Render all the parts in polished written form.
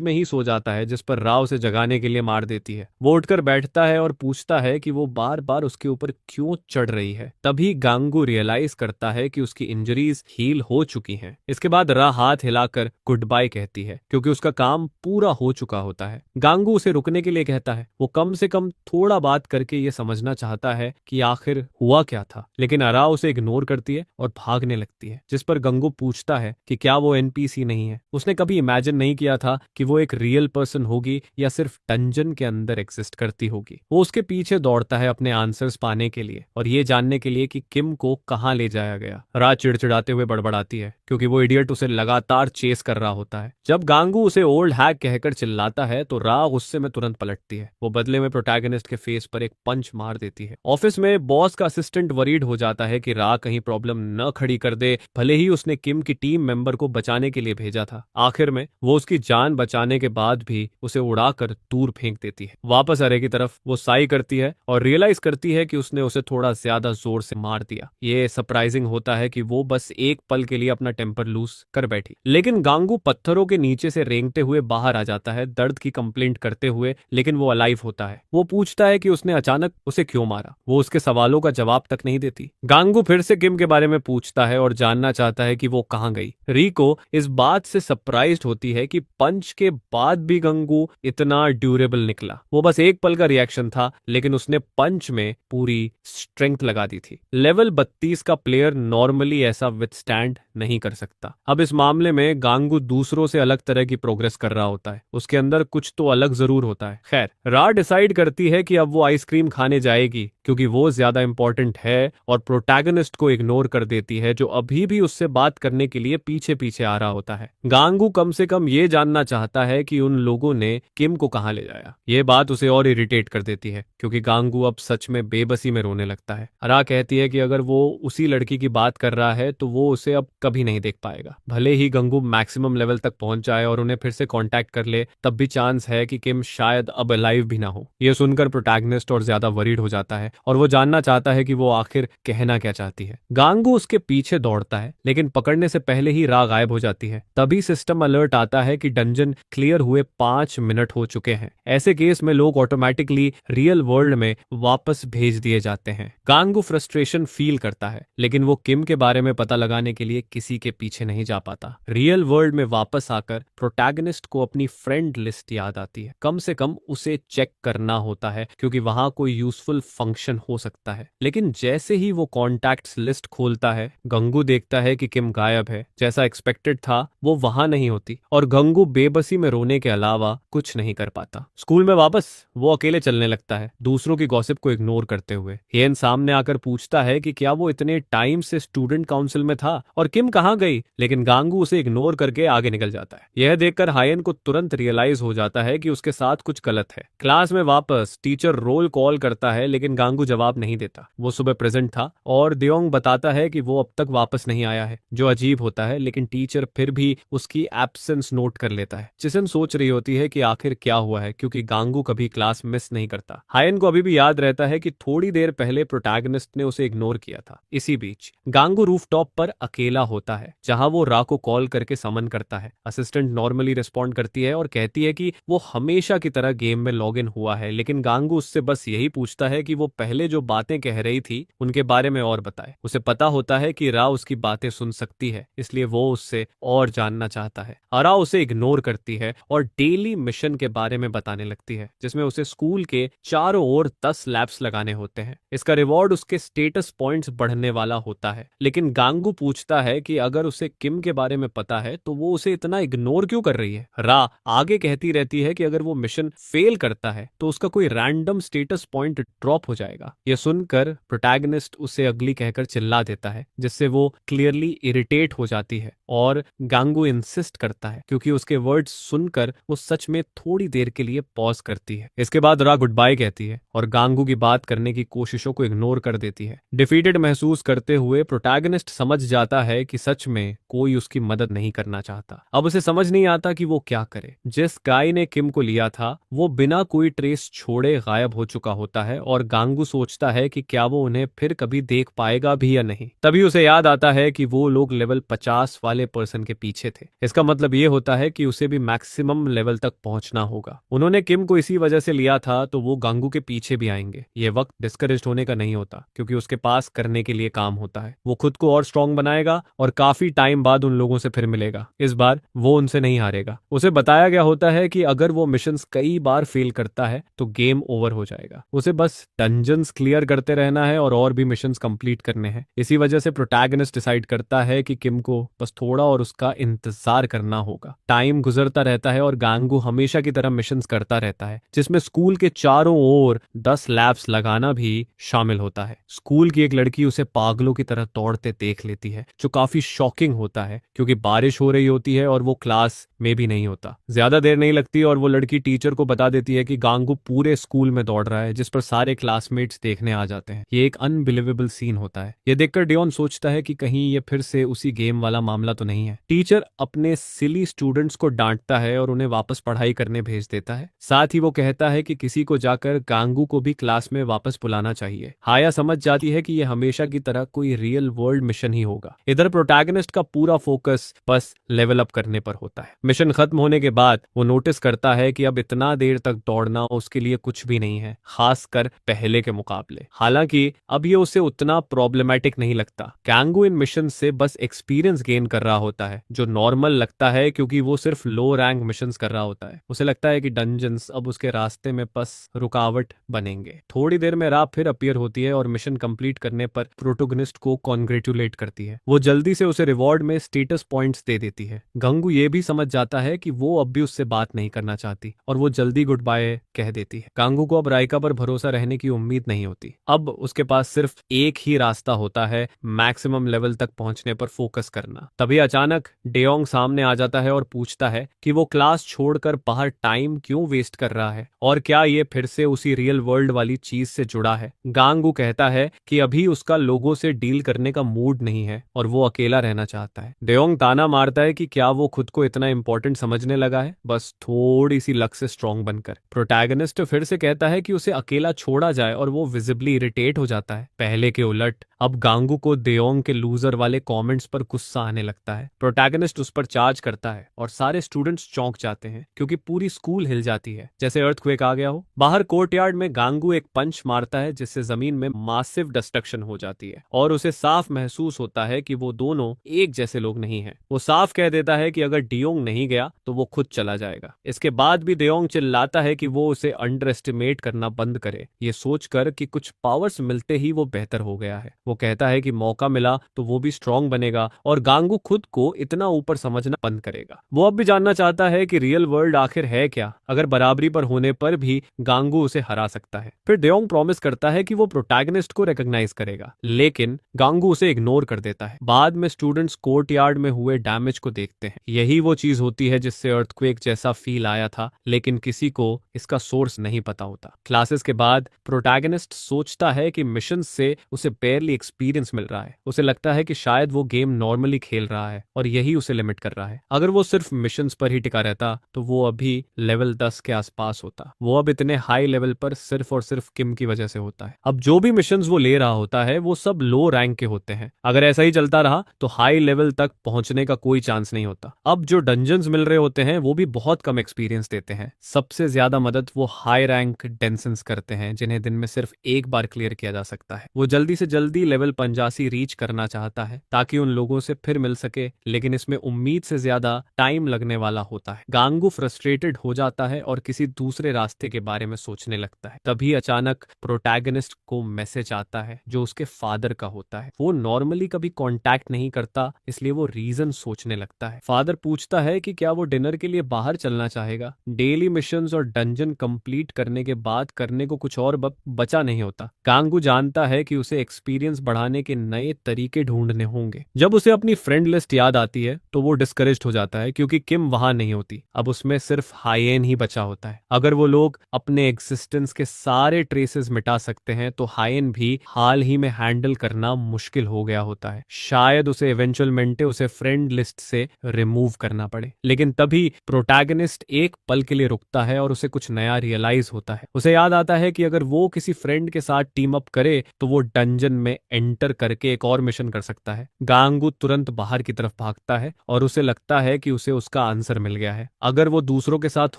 में ही सो जाता है, जिस पर रा उसे जगाने के लिए मार देती है। वो उठकर बैठता है और पूछता है कि वो बार बार उसके ऊपर क्यों चढ़ रही है। तभी गांगू रियलाइज करता है कि उसकी इंजरीज हील हो चुकी हैं। इसके बाद रा हाथ हिलाकर गुड बाय कहती है क्योंकि उसका काम पूरा हो चुका होता है। गांगू उसे रुकने के लिए कहता है। वो कम से कम थोड़ा बात करके ये समझना चाहता है कि आखिर हुआ क्या था, लेकिन अरा उसे इग्नोर करती है और भागने लगती है। जिस पर गंगू पूछता है कि क्या वो एनपीसी नहीं है। उसने कभी इमेजिन नहीं किया था कि वो एक रियल पर्सन होगी या सिर्फ डंजन के अंदर एग्जिस्ट करती होगी। वो उसके पीछे दौड़ता है अपने आंसर्स पाने के लिए और ये जानने के लिए कि किम को कहाँ ले जाया गया। रा चिड़चिड़ाते हुए बड़बड़ाती है क्योंकि वो इडियट उसे लगातार चेस कर रहा होता है। जब गांगू उसे ओल्ड हैक कहकर चिल्लाता है तो रा गुस्से में तुरंत पलटती है। वो बदले में प्रोटैगनिस्ट के फेस पर एक पंच मार देती है। ऑफिस में बॉस का असिस्टेंट वरीड हो जाता है कि रा कहीं प्रॉब्लम न खड़ी कर दे, भले ही उसने किम की टीम मेंबर को बचाने के लिए भेजा था। आखिर में वो उसकी जान बचाने के बाद भी उसे उड़ाकर दूर फेंक देती है। वापस अरे की तरफ वो साई करती है और रियलाइज करती है कि उसने उसे थोड़ा ज्यादा जोर से मार दिया। ये सरप्राइजिंग होता है कि वो बस एक पल के लिए अपना टेम्पर लूज कर बैठी। लेकिन गांगू पत्थरों के नीचे से रेंगते हुए बाहर आ जाता है, दर्द की कंप्लेंट करते हुए, लेकिन वो अलाइव होता है। वो पूछता है कि उसने अचानक उसे क्यों मारा। वो उसके सवालों का जवाब तक नहीं देती। गांगू फिर से किम के बारे में पूछता है और जानना चाहता है कि वो कहाँ गई। रिको इस बात से सरप्राइज्ड होती है कि पंच के बाद भी गंगू इतना ड्यूरेबल निकला। वो बस एक पल का रिएक्शन था, लेकिन उसने पंच में पूरी स्ट्रेंथ लगा दी थी। लेवल 32 का प्लेयर नॉर्मली ऐसा विथस्टैंड नहीं कर सकता। अब इस मामले में गांगू दूसरों से अलग तरह की प्रोग्रेस कर रहा होता है। उसके अंदर कुछ तो अलग जरूर होता है। खैर, रा डिसाइड करती है कि अब वो आइसक्रीम खाने जाएगी क्योंकि वो ज्यादा इंपॉर्टेंट है, और प्रोटैगनिस्ट को इग्नोर कर देती है जो अभी भी उससे बात करने के लिए पीछे पीछे आ रहा होता है। गांगू कम से कम ये जानना चाहता है कि उन लोगों ने किम को कहाँ ले जाया। ये बात उसे और इरिटेट कर देती है क्योंकि गांगू अब सच में बेबसी में रोने लगता है। रा कहती है कि अगर वो उसी लड़की की बात कर रहा है तो वो उसे अब कभी नहीं देख पाएगा। भले ही गंगू मैक्सिमम लेवल तक पहुंच जाए और उन्हें फिर से कांटेक्ट कर ले, तब भी चांस है कि किम शायद अब अलाइव भी ना हो। यह सुनकर प्रोटैगनिस्ट और ज्यादा वरीड हो जाता है और वो जानना चाहता है कि वो आखिर कहना क्या चाहती है। गांगू उसके पीछे दौड़ता है, लेकिन पकड़ने से पहले ही रा गायब हो जाती है। तभी सिस्टम अलर्ट आता है कि डंजन क्लियर हुए 5 मिनट हो चुके हैं। ऐसे केस में लोग ऑटोमेटिकली रियल वर्ल्ड में वापस भेज दिए जाते हैं। गांगू फ्रस्ट्रेशन फील करता है, लेकिन वो किम के बारे में पता लगाने के लिए किसी के पीछे नहीं जा पाता। रियल वर्ल्ड में वापस आकर प्रोटैगनिस्ट को अपनी फ्रेंड लिस्ट याद आती है। कम से कम उसे चेक करना होता है क्योंकि वहां कोई यूजफुल फंक्शन हो सकता है। लेकिन जैसे ही वो कॉन्टैक्ट्स लिस्ट खोलता है, गंगू देखता है कि किम गायब है। जैसा एक्सपेक्टेड था वो वहां नहीं होती और गंगू बेबसी में रोने के अलावा कुछ नहीं कर पाता। स्कूल में वापस वो अकेले चलने लगता है, दूसरों की गॉसिप को इग्नोर करते हुए। हेन सामने आकर पूछता है कि क्या वो इतने टाइम से स्टूडेंट काउंसिल में था और किम कहाँ गई, लेकिन गांगू उसे इग्नोर करके आगे निकल जाता है। यह देखकर हायन को तुरंत रियलाइज हो जाता है कि उसके साथ कुछ गलत है। क्लास में वापस टीचर रोल कॉल करता है, लेकिन गांगू जवाब नहीं देता। वो सुबह प्रेजेंट था और दियोंग बताता है कि वो अब तक वापस नहीं आया है, जो अजीब होता है, लेकिन टीचर फिर भी उसकी एब्सेंस नोट कर लेता है। चिसन सोच रही होती है कि आखिर क्या हुआ है क्योंकि गांगू कभी क्लास मिस नहीं करता। हायन को अभी भी याद रहता है कि थोड़ी देर पहले प्रोटैगनिस्ट ने उसे इग्नोर किया था। इसी बीच गांगू रूफटॉप पर अकेला होता है जहां वो रा को कॉल करके समन करता है। असिस्टेंट नॉर्मली रिस्पॉन्ड करती है और कहती है कि वो हमेशा की तरह गेम में लॉग इन हुआ है, लेकिन गांगू उससे बस यही पूछता है कि वो पहले जो बातें कह रही थी उनके बारे में और बताए। उसे पता होता है कि रा उसकी बातें सुन सकती है, इसलिए वो उससे और जानना चाहता है। रा उसे इग्नोर करती है और डेली मिशन के बारे में बताने लगती है, जिसमें उसे स्कूल के चारों ओर 10 लैब्स लगाने होते हैं। इसका रिवॉर्ड उसके स्टेटस पॉइंट्स बढ़ने वाला होता है। लेकिन गांगू पूछता है कि अगर उसे किम के बारे में पता है तो वो उसे इतना इग्नोर क्यों कर रही है। रा आगे कहती रहती है कि अगर वो मिशन फेल करता है तो उसका कोई रैंडम स्टेटस पॉइंट ड्रॉप हो जाएगा। यह सुनकर प्रोटैगनिस्ट उसे अगली कहकर चिल्ला देता है, जिससे वो क्लियरली इरिटेट हो जाती है और गांगू इंसिस्ट करता है क्योंकि उसके वर्ड्स सुनकर वो सच में थोड़ी देर के लिए पॉज करती है। इसके बाद रा गुड बाय कहती है और गांगू की बात करने की कोशिशों को इग्नोर कर देती है। डिफीटेड महसूस करते हुए प्रोटैगनिस्ट समझ जाता है कि सच में कोई उसकी मदद नहीं करना चाहता। अब उसे समझ नहीं आता कि वो क्या करे। जिस गाय ने किम को लिया था वो बिना कोई ट्रेस छोड़े गायब हो चुका होता है और गांगू सोचता है कि क्या वो उन्हें फिर कभी देख पाएगा भी या नहीं। तभी उसे याद आता है कि वो लोग लेवल 50 वाले पर्सन के पीछे थे। इसका मतलब ये होता है कि उसे भी मैक्सिमम लेवल तक पहुंचना होगा। उन्होंने किम को इसी वजह से लिया था, तो वो गांगू के पीछे भी आएंगे। ये वक्त डिस्करेज्ड होने का नहीं होता, क्योंकि उसके पास करने के लिए काम होता है। वो खुद को और स्ट्रांग बनाएगा और काफी टाइम बाद उन लोगों से फिर मिलेगा। इस बार वो उनसे नहीं हारेगा। उसे बताया गया होता है कि अगर वो मिशंस कई बार फेल करता है तो गेम ओवर हो जाएगा। उसे बस डंजन्स क्लियर करते रहना है और भी मिशंस कंप्लीट करने हैं। इसी वजह से प्रोटैगनिस्ट डिसाइड करता है कि किम को बस थोड़ा और उसका इंतजार करना होगा। टाइम गुजरता रहता है और गांगू हमेशा की तरह मिशंस करता रहता है, जिसमें स्कूल के चारों ओर 10 लैब्स लगाना भी शामिल होता है। स्कूल की एक लड़की उसे पागलों की तरह दौड़ते देख लेती है, जो काफी शॉकिंग होता है, क्योंकि बारिश हो रही होती है और वो क्लास में भी नहीं होता। ज्यादा देर नहीं लगती और वो लड़की टीचर को बता देती है कि गांगू पूरे स्कूल में दौड़ रहा है, जिस पर सारे क्लासमेट्स देखने आ जाते हैं। ये एक अनबिलीवेबल सीन होता है। ये देखकर डियोन सोचता है कि कहीं ये फिर से उसी गेम वाला मामला तो नहीं है। टीचर अपने सिली स्टूडेंट्स को डांटता है और उन्हें वापस पढ़ाई करने भेज देता है। साथ ही वो कहता है कि किसी को जाकर गांगू को भी क्लास में वापस बुलाना चाहिए। हाया समझ जाती है कि ये हमेशा की तरह कोई रियल वर्ल्ड मिशन ही होगा। इधर प्रोटैगनिस्ट का पूरा फोकस बस लेवल अप करने पर होता है। मिशन खत्म होने के बाद वो नोटिस करता है कि अब इतना देर तक दौड़ना उसके लिए कुछ भी नहीं है, खासकर पहले के मुकाबले। हालांकि अब ये उसे उतना प्रॉब्लमेटिक नहीं लगता। गांगू इन मिशन से बस एक्सपीरियंस गेन कर रहा होता है, जो नॉर्मल लगता है क्योंकि वो सिर्फ लो रैंक मिशंस कर रहा होता है। उसे लगता है कि डंजन्स अब उसके रास्ते में बस रुकावट बनेंगे। थोड़ी देर में रा फिर अपीयर होती है और मिशन कंप्लीट करने पर प्रोटोगनिस्ट को कॉन्ग्रेचुलेट करती है। वो जल्दी से उसे रिवॉर्ड में स्टेटस पॉइंट्स दे देती है। गांगू ये भी समझ जाता है कि वो अब भी उससे बात नहीं करना चाहती और वो जल्दी गुड बाय कह देती है। गांगू को अब राइका पर भरोसा रहने की उम्मीद नहीं होती। अब उसके पास सिर्फ एक ही रास्ता होता है, मैक्सिमम लेवल तक पहुंचने पर फोकस करना। तभी अचानक डेयोंग सामने आ जाता है और पूछता है कि वो क्लास छोड़कर बाहर टाइम क्यों वेस्ट कर रहा है और क्या ये फिर से उसी रियल वर्ल्ड वाली चीज से जुड़ा है। गांगू कहता है कि अभी उसका लोगों से डील करने का मूड नहीं है और वो अकेला रहना चाहता है। डेयोंग ताना मारता है कि क्या वो खुद को इतना इंपॉर्टेंट समझने लगा है, बस थोड़ी सी लक से स्ट्रांग बनकर। प्रोटैगनिस्ट फिर से कहता है कि उसे अकेला छोड़ा जाए और वो विजिबली इरिटेट हो जाता है। पहले के उलट अब गांगू को डेयोंग के लूजर वाले कमेंट्स पर गुस्सा आने लगता है। प्रोटैगनिस्ट उस पर चार्ज करता है और सारे स्टूडेंट्स चौंक जाते हैं, क्योंकि पूरी स्कूल हिल जाती है, जैसे अर्थक्वेक आ गया हो। बाहर कोर्टयार्ड में गांगू एक पंच मारता है, जिससे जमीन में मासिव डिस्ट्रक्शन हो जाती है और उसे साफ महसूस होता है कि वो दोनों एक जैसे लोग नहीं हैं। वो साफ कह देता है कि अगर डेयोंग नहीं गया तो वो खुद चला जाएगा। इसके बाद भी डेयोंग चिल्लाता है कि वो उसे अंडर एस्टिमेट करना बंद करे, ये सोचकर कि कुछ पावर्स मिलते ही वो बेहतर हो गया है। वो कहता है कि मौका मिला तो वो भी स्ट्रांग बनेगा और गांगू खुद को इतना ऊपर समझना बंद करेगा। वो अब भी जानना चाहता है कि रियल वर्ल्ड आखिर है क्या। अगर बराबरी पर होने पर भी गांगू उसे हरा सकता है। फिर डेयोंग प्रॉमिस करता है कि वो प्रोटैगनिस्ट को रिकॉग्नाइज करेगा, लेकिन गांगू उसे इग्नोर कर देता है। बाद में स्टूडेंट्स कोर्टयार्ड में हुए डैमेज को देखते हैं। यही वो चीज होती है जिससे अर्थक्वेक जैसा फील आया था, लेकिन किसी को इसका सोर्स नहीं पता होता। क्लासेस के बाद प्रोटैगनिस्ट सोचता है कि मिशन से उसे बेयरली एक्सपीरियंस मिल रहा है। उसे लगता है कि शायद वो गेम नॉर्मली खेल रहा है और यही उसे लिमिट कर रहा है। अगर वो सिर्फ मिशंस पर ही टिका रहता तो वो अभी लेवल 10 के आसपास होता। वो अब इतने हाई लेवल पर सिर्फ और सिर्फ किम की वजह से होता है। अब जो भी मिशंस वो ले रहा होता है वो सब लो रैंक के होते हैं। अगर ऐसा ही चलता रहा तो हाई लेवल तक पहुंचने का कोई चांस नहीं होता। अब जो डंजन्स मिल रहे होते हैं वो भी बहुत कम एक्सपीरियंस देते हैं। सबसे ज्यादा मदद वो हाई रैंक डेंसन्स करते हैं, जिन्हें दिन में सिर्फ एक बार क्लियर किया जा सकता है। वो जल्दी से जल्दी लेवल 85 रीच करना चाहता है ताकि उन लोगों से फिर मिल सके, लेकिन इसमें उम्मीद से ज्यादा टाइम लगने वाला होता है। गांगू फ्रस्ट्रेटेड हो जाता है और किसी दूसरे रास्ते के बारे में सोचने लगता है। तभी अचानक प्रोटैगनिस्ट को मैसेज आता है जो उसके फादर का होता है। वो नॉर्मली कभी कांटेक्ट नहीं करता, इसलिए वो रीजन सोचने लगता है। फादर पूछता है कि क्या वो डिनर के लिए बाहर चलना चाहेगा। डेली मिशंस और डंजन कंप्लीट करने के बाद करने को कुछ और बचा नहीं होता। गांगू जानता है कि उसे एक्सपीरियंस बढ़ाने के नए तरीके ढूंढने होंगे। जब उसे अपनी फ्रेंड लिस्ट याद आती है तो वो डिस्करेज्ड हो जाता है, क्योंकि किम वहां नहीं होती। अब उसमें सिर्फ हायेन ही बचा होता है। अगर वो लोग अपने एग्जिस्टेंस के सारे ट्रेसेस मिटा सकते हैं तो हायेन भी हाल ही में हैंडल करना मुश्किल हो गया होता है। शायद उसे इवेंचुअलमेंटे उसे फ्रेंड लिस्ट से रिमूव करना पड़े। लेकिन तभी प्रोटैगनिस्ट एक पल के लिए रुकता है और उसे कुछ नया रियलाइज होता है। उसे याद आता है कि अगर वो किसी फ्रेंड के साथ टीम अप करे तो वो डंजन में एंटर करके एक और मिशन कर सकता है। गांगू तुरंत बाहर की तरफ भागता है और उसे लगता है कि उसे उसका आंसर पावर मिल गया है। अगर वो दूसरों के साथ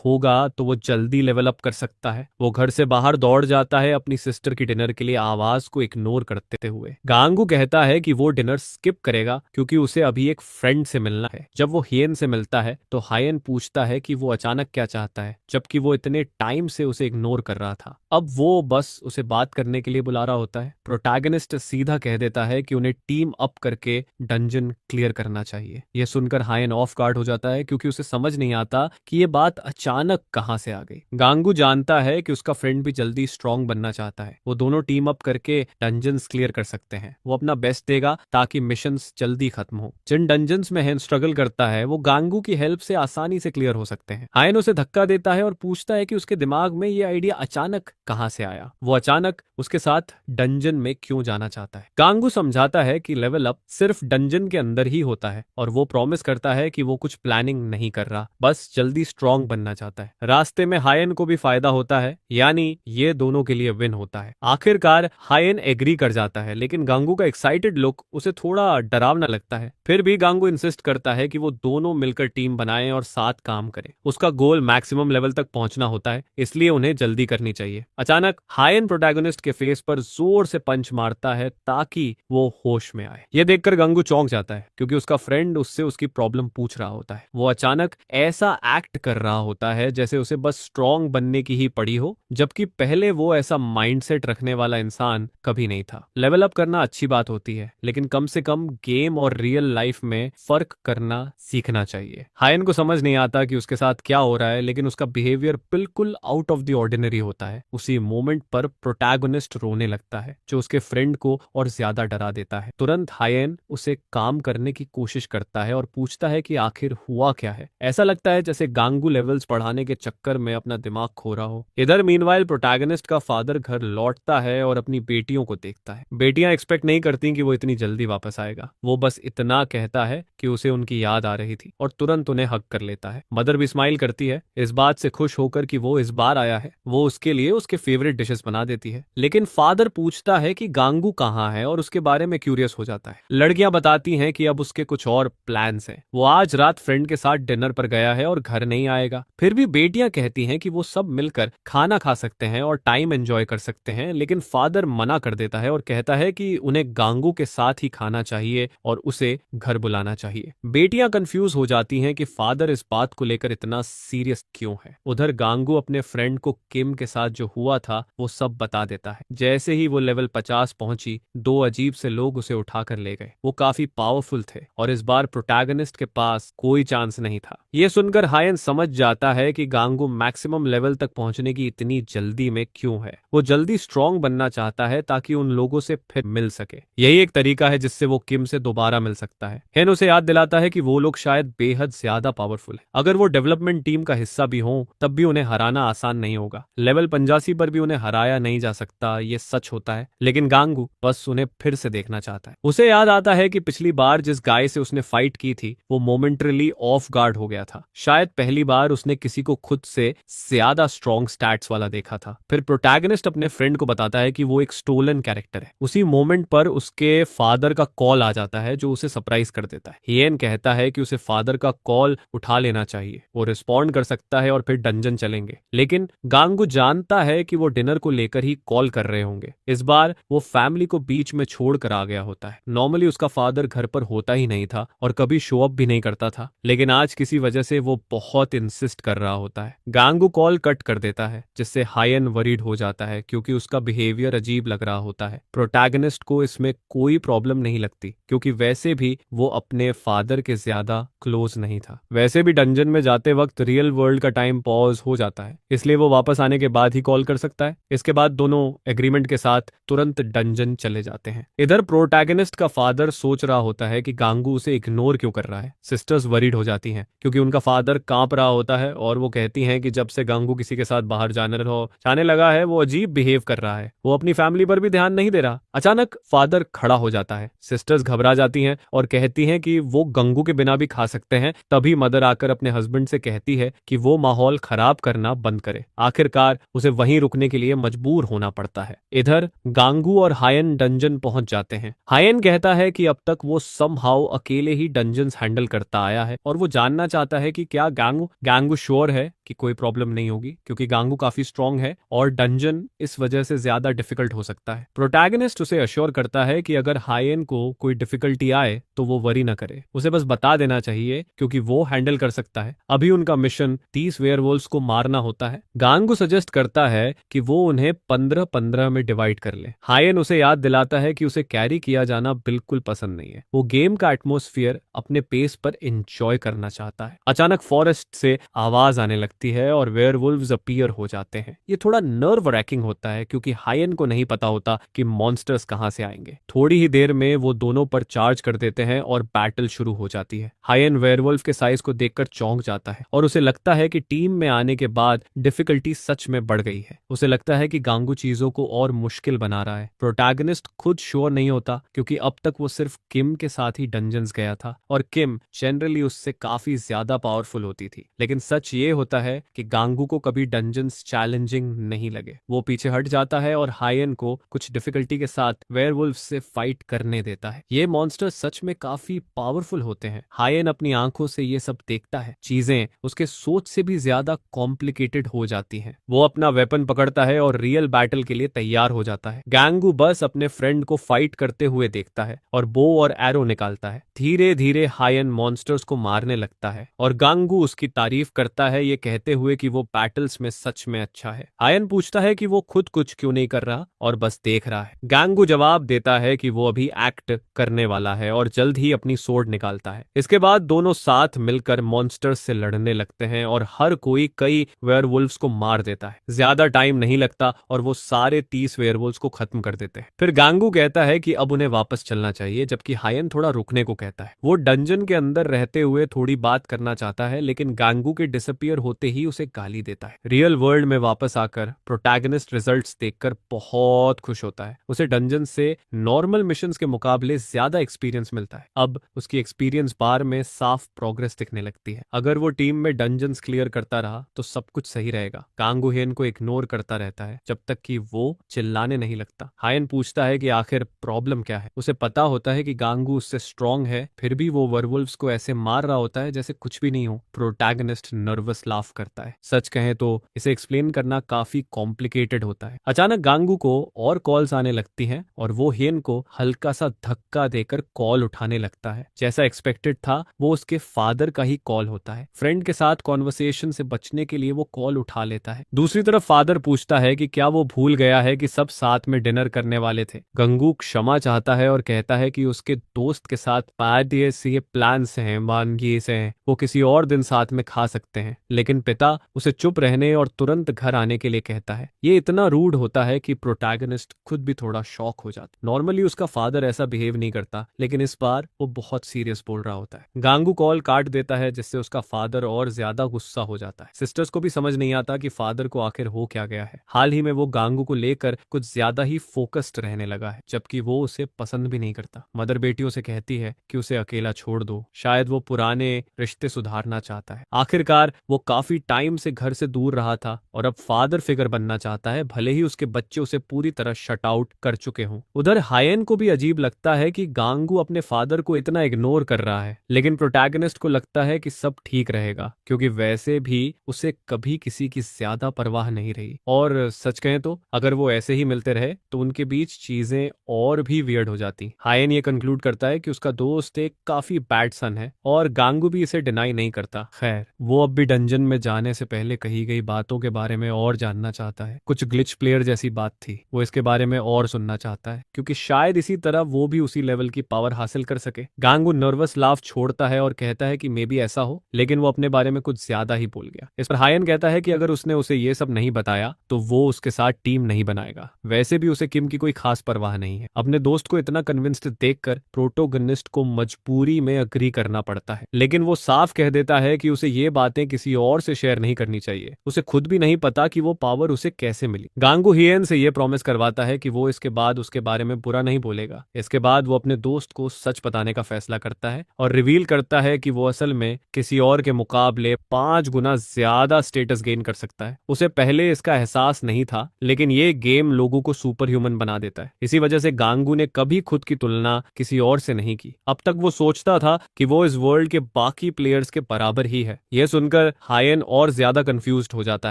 होगा तो वो जल्दी लेवल अप कर सकता है। वो घर से बाहर दौड़ जाता है अपनी सिस्टर की डिनर के लिए आवाज को इग्नोर करते हुए। गांगू कहता है कि वो डिनर स्किप करेगा क्योंकि उसे अभी एक फ्रेंड से मिलना है। जब वो हियन से मिलता है तो हायन पूछता है कि वो अचानक क्या चाहता है, जबकि वो इतने टाइम से उसे इग्नोर कर रहा था। अब वो बस उसे बात करने के लिए बुला रहा होता है। प्रोटैगनिस्ट सीधा कह देता है कि उन्हें टीम अप करके डंजन क्लियर करना चाहिए। यह सुनकर हायन ऑफ गार्ड हो जाता है क्योंकि उसे समझ नहीं आता कि ये बात अचानक कहां से आ गई। गांगू जानता है कि उसका फ्रेंड भी जल्दी स्ट्रांग बनना चाहता है। वो दोनों टीम अप करके डंजन्स क्लियर कर सकते हैं। वो अपना बेस्ट देगा ताकि मिशंस जल्दी खत्म हो। जिन डंजन्स में हायन स्ट्रगल करता है वो गांगू की हेल्प से आसानी से क्लियर हो सकते हैं। हायन उसे धक्का देता है और पूछता है कि उसके दिमाग में ये आइडिया अचानक कहां से आया। वो अचानक उसके साथ डंजन में क्यों जाना चाहता है। गांगू समझाता है कि लेवल अप सिर्फ डंजन के अंदर ही होता है और वो प्रॉमिस करता है कि वो कुछ प्लानिंग नहीं कर रहा, बस जल्दी स्ट्रांग बनना चाहता है। रास्ते में हायन को भी फायदा होता है, यानी ये दोनों के लिए विन होता है। आखिरकार हायन एग्री कर जाता है, लेकिन गांगू का एक्साइटेड लुक उसे थोड़ा डरावना लगता है। फिर भी गांगू इंसिस्ट करता है कि वो दोनों मिलकर टीम बनाएं और साथ काम करें। उसका गोल मैक्सिमम लेवल तक पहुंचना होता है, इसलिए उन्हें जल्दी करनी चाहिए। अचानक हायन प्रोटैगनिस्ट के फेस पर जोर से पंच मारता है ताकि वो होश में आए। यह देखकर गांगू चौंक जाता है क्योंकि उसका फ्रेंड उससे उसकी प्रॉब्लम पूछ रहा होता है। वो अचानक ऐसा एक्ट कर रहा होता है जैसे उसे बस स्ट्रांग बनने की ही पड़ी हो, जबकि पहले वो ऐसा माइंडसेट रखने वाला इंसान कभी नहीं था। लेवल अप करना अच्छी बात होती है, लेकिन कम से कम गेम और रियल लाइफ में फर्क करना सीखना चाहिए। हायन को समझ नहीं आता कि उसके साथ क्या हो रहा है, लेकिन उसका बिहेवियर बिल्कुल आउट ऑफ द ऑर्डिनरी होता है। उसी मोमेंट पर प्रोटैगनिस्ट रोने लगता है, जो उसके फ्रेंड को और ज्यादा डरा देता है। तुरंत हायन उसे काम करने की कोशिश करता है और पूछता है कि आखिर हुआ क्या है। ऐसा लगता है जैसे गांगू लेवल्स बढ़ाने के चक्कर में अपना दिमाग खो रहा हो। इधर मीनवाइल प्रोटैगनिस्ट का फादर घर लौटता है और अपनी बेटियों को देखता है। बेटियां एक्सपेक्ट नहीं करती कि वो इतनी जल्दी वापस आएगा। वो बस इतना कहता है कि उसे उनकी याद आ रही थी और तुरंत उन्हें हक कर लेता है। मदर भी स्माइल करती है, इस बात से खुश होकर कि वो इस बार आया है। वो उसके लिए उसके फेवरेट डिशेस बना देती है। लेकिन फादर पूछता है कि गांगू कहाँ है और उसके बारे में क्यूरियस हो जाता है। लड़कियां बताती हैं कि अब उसके कुछ और प्लान्स हैं। वो आज रात फ्रेंड के साथ डिनर पर गया है और घर नहीं आएगा। फिर भी बेटियां कहती हैं कि वो सब मिलकर खाना खा सकते हैं और टाइम एंजॉय कर सकते हैं, लेकिन फादर मना कर देता है और कहता है कि उन्हें गांगू के साथ ही खाना चाहिए और उसे घर बुलाना चाहिए। बेटियां कंफ्यूज हो जाती हैं कि फादर इस बात को लेकर इतना सीरियस क्यों है। उधर गांगू अपने फ्रेंड को किम के साथ जो हुआ था वो सब बता देता है। जैसे ही वो लेवल 50 पहुंची, दो अजीब से लोग उसे उठाकर ले गए। वो काफी पावरफुल थे और इस बार प्रोटैगनिस्ट के पास कोई चांस नहीं था। ये सुनकर हायन समझ जाता है कि गांगू मैक्सिमम लेवल तक पहुंचने की इतनी जल्दी में क्यों है। वो जल्दी स्ट्रांग बनना चाहता है ताकि उन लोगों से फिर मिल सके। यही एक तरीका है जिससे वो किम से दोबारा मिल सकता है। हेन उसे याद दिलाता है कि वो लोग शायद बेहद ज्यादा पावरफुल है। अगर वो डेवलपमेंट टीम का हिस्सा भी हों तब भी उन्हें हराना आसान नहीं होगा। लेवल 85 पर भी उन्हें हराया नहीं जा सकता, ये सच होता है। लेकिन गांगू बस उन्हें फिर से देखना चाहता है। उसे याद आता है कि पिछली बार जिस गाय से उसने फाइट की थी वो मोमेंटरली ऑफ गार्ड हो गया था। शायद पहली बार उसने किसी को खुद से ज्यादा स्ट्रॉन्ग स्टैट्स वाला देखा था। फिर प्रोटैगनिस्ट अपने फ्रेंड को बताता है कि वो एक स्टोलन कैरेक्टर है। उसी मोमेंट पर उसके फादर का कॉल आ जाता है जो उसे सरप्राइज कर देता है। हियन कहता है कि उसे फादर का कॉल उठा लेना चाहिए। वो रिस्पॉन्ड कर सकता है और फिर डंजन चलेंगे। लेकिन गांगू जानता है कि वो डिनर को लेकर ही कॉल कर रहे होंगे। इस बार वो फैमिली को बीच में छोड़कर आ गया होता है। नॉर्मली उसका फादर घर पर होता ही नहीं था और कभी शो अप भी नहीं करता था, लेकिन आज किसी वजह से वो बहुत इंसिस्ट कर रहा होता है। गांगू कॉल कट कर देता है, जिससे हायन वरीड हो जाता है क्योंकि उसका बिहेवियर अजीब लग रहा होता है। प्रोटैगनिस्ट को इसमें कोई प्रॉब्लम नहीं लगती क्योंकि वैसे भी वो अपने फादर के ज्यादा क्लोज नहीं था। वैसे भी डंजन में जाते वक्त रियल वर्ल्ड का टाइम पॉज हो जाता है, इसलिए वो वापस आने के बाद ही कॉल कर सकता है। इसके बाद दोनों एग्रीमेंट के साथ तुरंत डंजन चले जाते हैं। इधर प्रोटैगनिस्ट का फादर सोच रहा होता है कि गांगू उसे इग्नोर क्यों कर रहा है। सिस्टर्स वरीड हो जाती हैं क्योंकि उनका फादर कांप रहा होता है और वो कहती हैं कि जब से गांगू किसी के साथ बाहर जाने लगा है वो अजीब बिहेव कर रहा है। वो अपनी फैमिली पर भी ध्यान नहीं दे रहा। अचानक फादर खड़ा हो जाता है। सिस्टर्स घबरा जाती हैं और कहती हैं कि वो गांगू के बिना भी खा सकते हैं। तभी मदर आकर अपने हस्बैंड से कहती है कि वो माहौल खराब करना बंद करे। आखिरकार उसे वहीं रुकने के लिए मजबूर होना पड़ता है। इधर गांगू और हायन डंजन पहुंच जाते हैं। हायन कहता है कि अब तक वो समहाउ अकेले ही डंजन्स हैंडल करता आया है और वो जानना चाहता है कि क्या गांगू श्योर है कि कोई प्रॉब्लम नहीं होगी, क्योंकि गांगू काफी स्ट्रांग है और डंजन इस वजह से ज्यादा डिफिकल्ट हो सकता है। प्रोटैगनिस्ट उसे अश्योर करता है कि अगर हायन को कोई डिफिकल्टी आए तो वो वरी ना करे, उसे बस बता देना चाहिए क्योंकि वो हैंडल कर सकता है। अभी उनका मिशन 30 वेयरवुल्व्स को मारना होता है। गांगू सजेस्ट करता है कि वो उन्हें 15-15 में डिवाइड कर ले। हायन उसे याद दिलाता है कि उसे कैरी किया जाना बिल्कुल पसंद नहीं है, वो गेम का एटमॉस्फेयर अपने पेस पर एंजॉय करना चाहता है। अचानक फॉरेस्ट से आवाज आने लगती है और वेयरवुल्व्स अपीयर हो जाते हैं। ये थोड़ा नर्व रैकिंग होता है क्योंकि हायन को नहीं पता होता कि मॉन्स्टर्स कहां से आएंगे। थोड़ी ही देर में वो दोनों पर चार्ज कर देते हैं और बैटल शुरू हो जाती है। हायन वेयरवुल्फ के साइज को देखकर चौंक जाता है और उसे लगता है कि टीम में आने के बाद डिफिकल्टी सच में बढ़ गई है। उसे लगता है कि गांगू चीजों को और मुश्किल बना रहा है। प्रोटैगनिस्ट खुद श्योर नहीं होता क्योंकि अब तक वो सिर्फ किम के साथ ही डंजन्स गया था और किम जनरली उससे काफी ज्यादा पावरफुल होती थी। लेकिन सच ये होता है कि गांगू को कभी डंजन्स चैलेंजिंग नहीं लगे। वो पीछे हट जाता है और हायन को कुछ डिफिकल्टी के साथ वेयरवुल्फ से फाइट करने देता है। ये मॉन्स्टर सच में काफी पावरफुल होते हैं। हायन अपनी आंखों से ये सब देखता है। चीजें उसके सोच से भी ज्यादा कॉम्प्लिकेटेड हो जाती हैं। वो अपना वेपन पकड़ता है और रियल बैटल के लिए तैयार हो जाता है। गांगू बस अपने फ्रेंड को फाइट करते हुए देखता है और बो और एरो निकालता है। धीरे धीरे हायन मॉन्स्टर्स को मारने लगता है और गांगू उसकी तारीफ करता है, ये कहते हुए कि वो बैटल्स में सच में अच्छा है। हायन पूछता है कि वो खुद कुछ क्यों नहीं कर रहा और बस देख रहा है। गांगू जवाब देता है कि वो अभी एक्ट करने वाला है और जल्द ही अपनी सोर्ड निकालता है। इसके बाद दोनों साथ मिलकर मॉन्स्टर्स से लड़ने लगते हैं और हर कोई कई वेयरवुल्व्स को मार देता है। ज्यादा टाइम नहीं लगता और वो सारे 30 वेयरवुल्व्स को खत्म कर देते हैं। फिर गांगू कहता है कि अब उन्हें वापस चलना चाहिए, जबकि हायन थोड़ा रुकने को कहता है। वो डंजन के अंदर रहते हुए थोड़ी बात करना चाहता है, लेकिन गांगू के डिसअपियर होते ही उसे गाली देता है। रियल वर्ल्ड में वापस आकर प्रोटैगनिस्ट रिजल्ट्स देखकर बहुत खुश होता है। उसे डंजन से नॉर्मल मिशंस के मुकाबले ज्यादा एक्सपीरियंस मिलता है। अब उसकी एक्सपीरियंस बार में साफ प्रोग्रेस दिखने लगती है। अगर वो टीम में डंजन्स क्लियर करता रहा तो सब कुछ सही रहेगा। गांगू हायन को इग्नोर करता रहता है जब तक कि वो चिल्लाने नहीं लगता। हायन पूछता है कि आखिर प्रॉब्लम क्या है। उसे पता होता है कि गांगू उससे स्ट्रांग है, फिर भी वो वेयरवुल्व्स को ऐसे मार रहा होता है जैसे कुछ भी नहीं हो। प्रोटैगनिस्ट नर्वस लाफ करता है। सच कहें तो इसे एक्सप्लेन करना काफी कॉम्प्लिकेटेड होता है। अचानक गांगू को और कॉल्स आने लगती हैं और वो हायन को हल्का सा धक्का देकर कॉल उठाने लगता है। जैसा एक्सपेक्टेड था, वो उसके फादर का ही कॉल होता है। फ्रेंड के साथ कॉन्वर्सेशन से बचने के लिए वो कॉल उठा लेता है। दूसरी तरफ फादर पूछता है कि क्या वो भूल गया है कि सब साथ में डिनर करने वाले थे। गंगू क्षमा चाहता है और कहता है कि उसके दोस्त के साथ पार्टी से प्लान्स हैं, मानगी से हैं, वो किसी और दिन साथ में खा सकते हैं। लेकिन पिता उसे चुप रहने और तुरंत घर आने के लिए कहता है। ये इतना रूड होता है कि प्रोटैगनिस्ट खुद भी थोड़ा शॉक हो जाता है। नॉर्मली उसका फादर ऐसा बिहेव नहीं करता, लेकिन इस बार वो बहुत सीरियस बोल रहा होता है। गांगू कॉल काट देता है जिससे उसका फादर और ज्यादा गुस्सा हो जाता है। सिस्टर्स को भी समझ नहीं आता कि फादर को आखिर हो क्या गया है। हाल ही में वो गांगू को लेकर कुछ ज्यादा ही फोकस्ड रहने लगा है, जबकि वो उसे पसंद भी नहीं करता। मदर बेटियों से कहती है कि उसे अकेला छोड़ दो, शायद वो पुराने रिश्ते सुधारना चाहता है। आखिरकार वो काफी टाइम से घर से दूर रहा था और अब फादर फिगर बनना चाहता है, भले ही उसके बच्चे उसे पूरी तरह शट आउट कर चुके हों। उधर हायन को भी अजीब लगता है कि गांगू अपने फादर को इतना इग्नोर कर रहा है, लेकिन प्रोटैगनिस्ट को लगता है कि सब ठीक रहेगा क्योंकि वैसे भी उसे कभी किसी की ज्यादा परवाह नहीं रही। और सच कहें तो अगर वो ऐसे ही मिलते रहे तो उनके बीच चीजें और भी वियर्ड हो जाती। हायन ये कंक्लूड करता है कि उसका दोस्त एक काफी बैड सन है और गांगू भी इसे डिनाई नहीं करता। खैर, वो अब भी डंजन में जाने से पहले कही गई बातों के बारे में और जानना चाहता है। कुछ ग्लिच प्लेयर जैसी बात थी, वो इसके बारे में और सुनना चाहता है क्योंकि शायद इसी तरह वो भी उसी लेवल की पावर हासिल कर सके। गांगू नर्वस लाफ छोड़ता है और कहता है कि मे बी ऐसा हो, लेकिन वो अपने बारे में कुछ ज्यादा ही बोल गया। इस पर हायन कहता है कि अगर उसने उसे ये सब नहीं बताया तो वो उसके साथ टीम नहीं बनाएगा। वैसे भी उसे किम की कोई खास परवाह नहीं है। अपने दोस्त को इतना कन्विंस्ड देखकर प्रोटोगनिस्ट को मजबूरी में अग्री करना पड़ता है, लेकिन वो साफ कह देता है कि उसे ये बातें किसी और से शेयर नहीं करनी चाहिए। उसे खुद भी नहीं पता कि वो पावर उसे कैसे मिली। गांगू हियन से ये प्रॉमिस करवाता है कि वो इसके बाद उसके बारे में बुरा नहीं बोलेगा। इसके बाद वो अपने दोस्त को सच बताने का फैसला करता है और रिवील करता है कि वो असल में किसी और के मुकाबले 5 गुना ज्यादा स्टेटस गेन कर सकता है। उसे पहले इसका एहसास नहीं था, लेकिन ये गेम लोगों को सुपर ह्यूमन बना देता है। इसी वजह से गांगू ने कभी खुद की तुलना किसी और से नहीं की। अब तक वो सोचता था कि वो इस वर्ल्ड के बाकी प्लेयर्स के बराबर ही है। यह सुनकर हायन और ज्यादा कंफ्यूज्ड हो जाता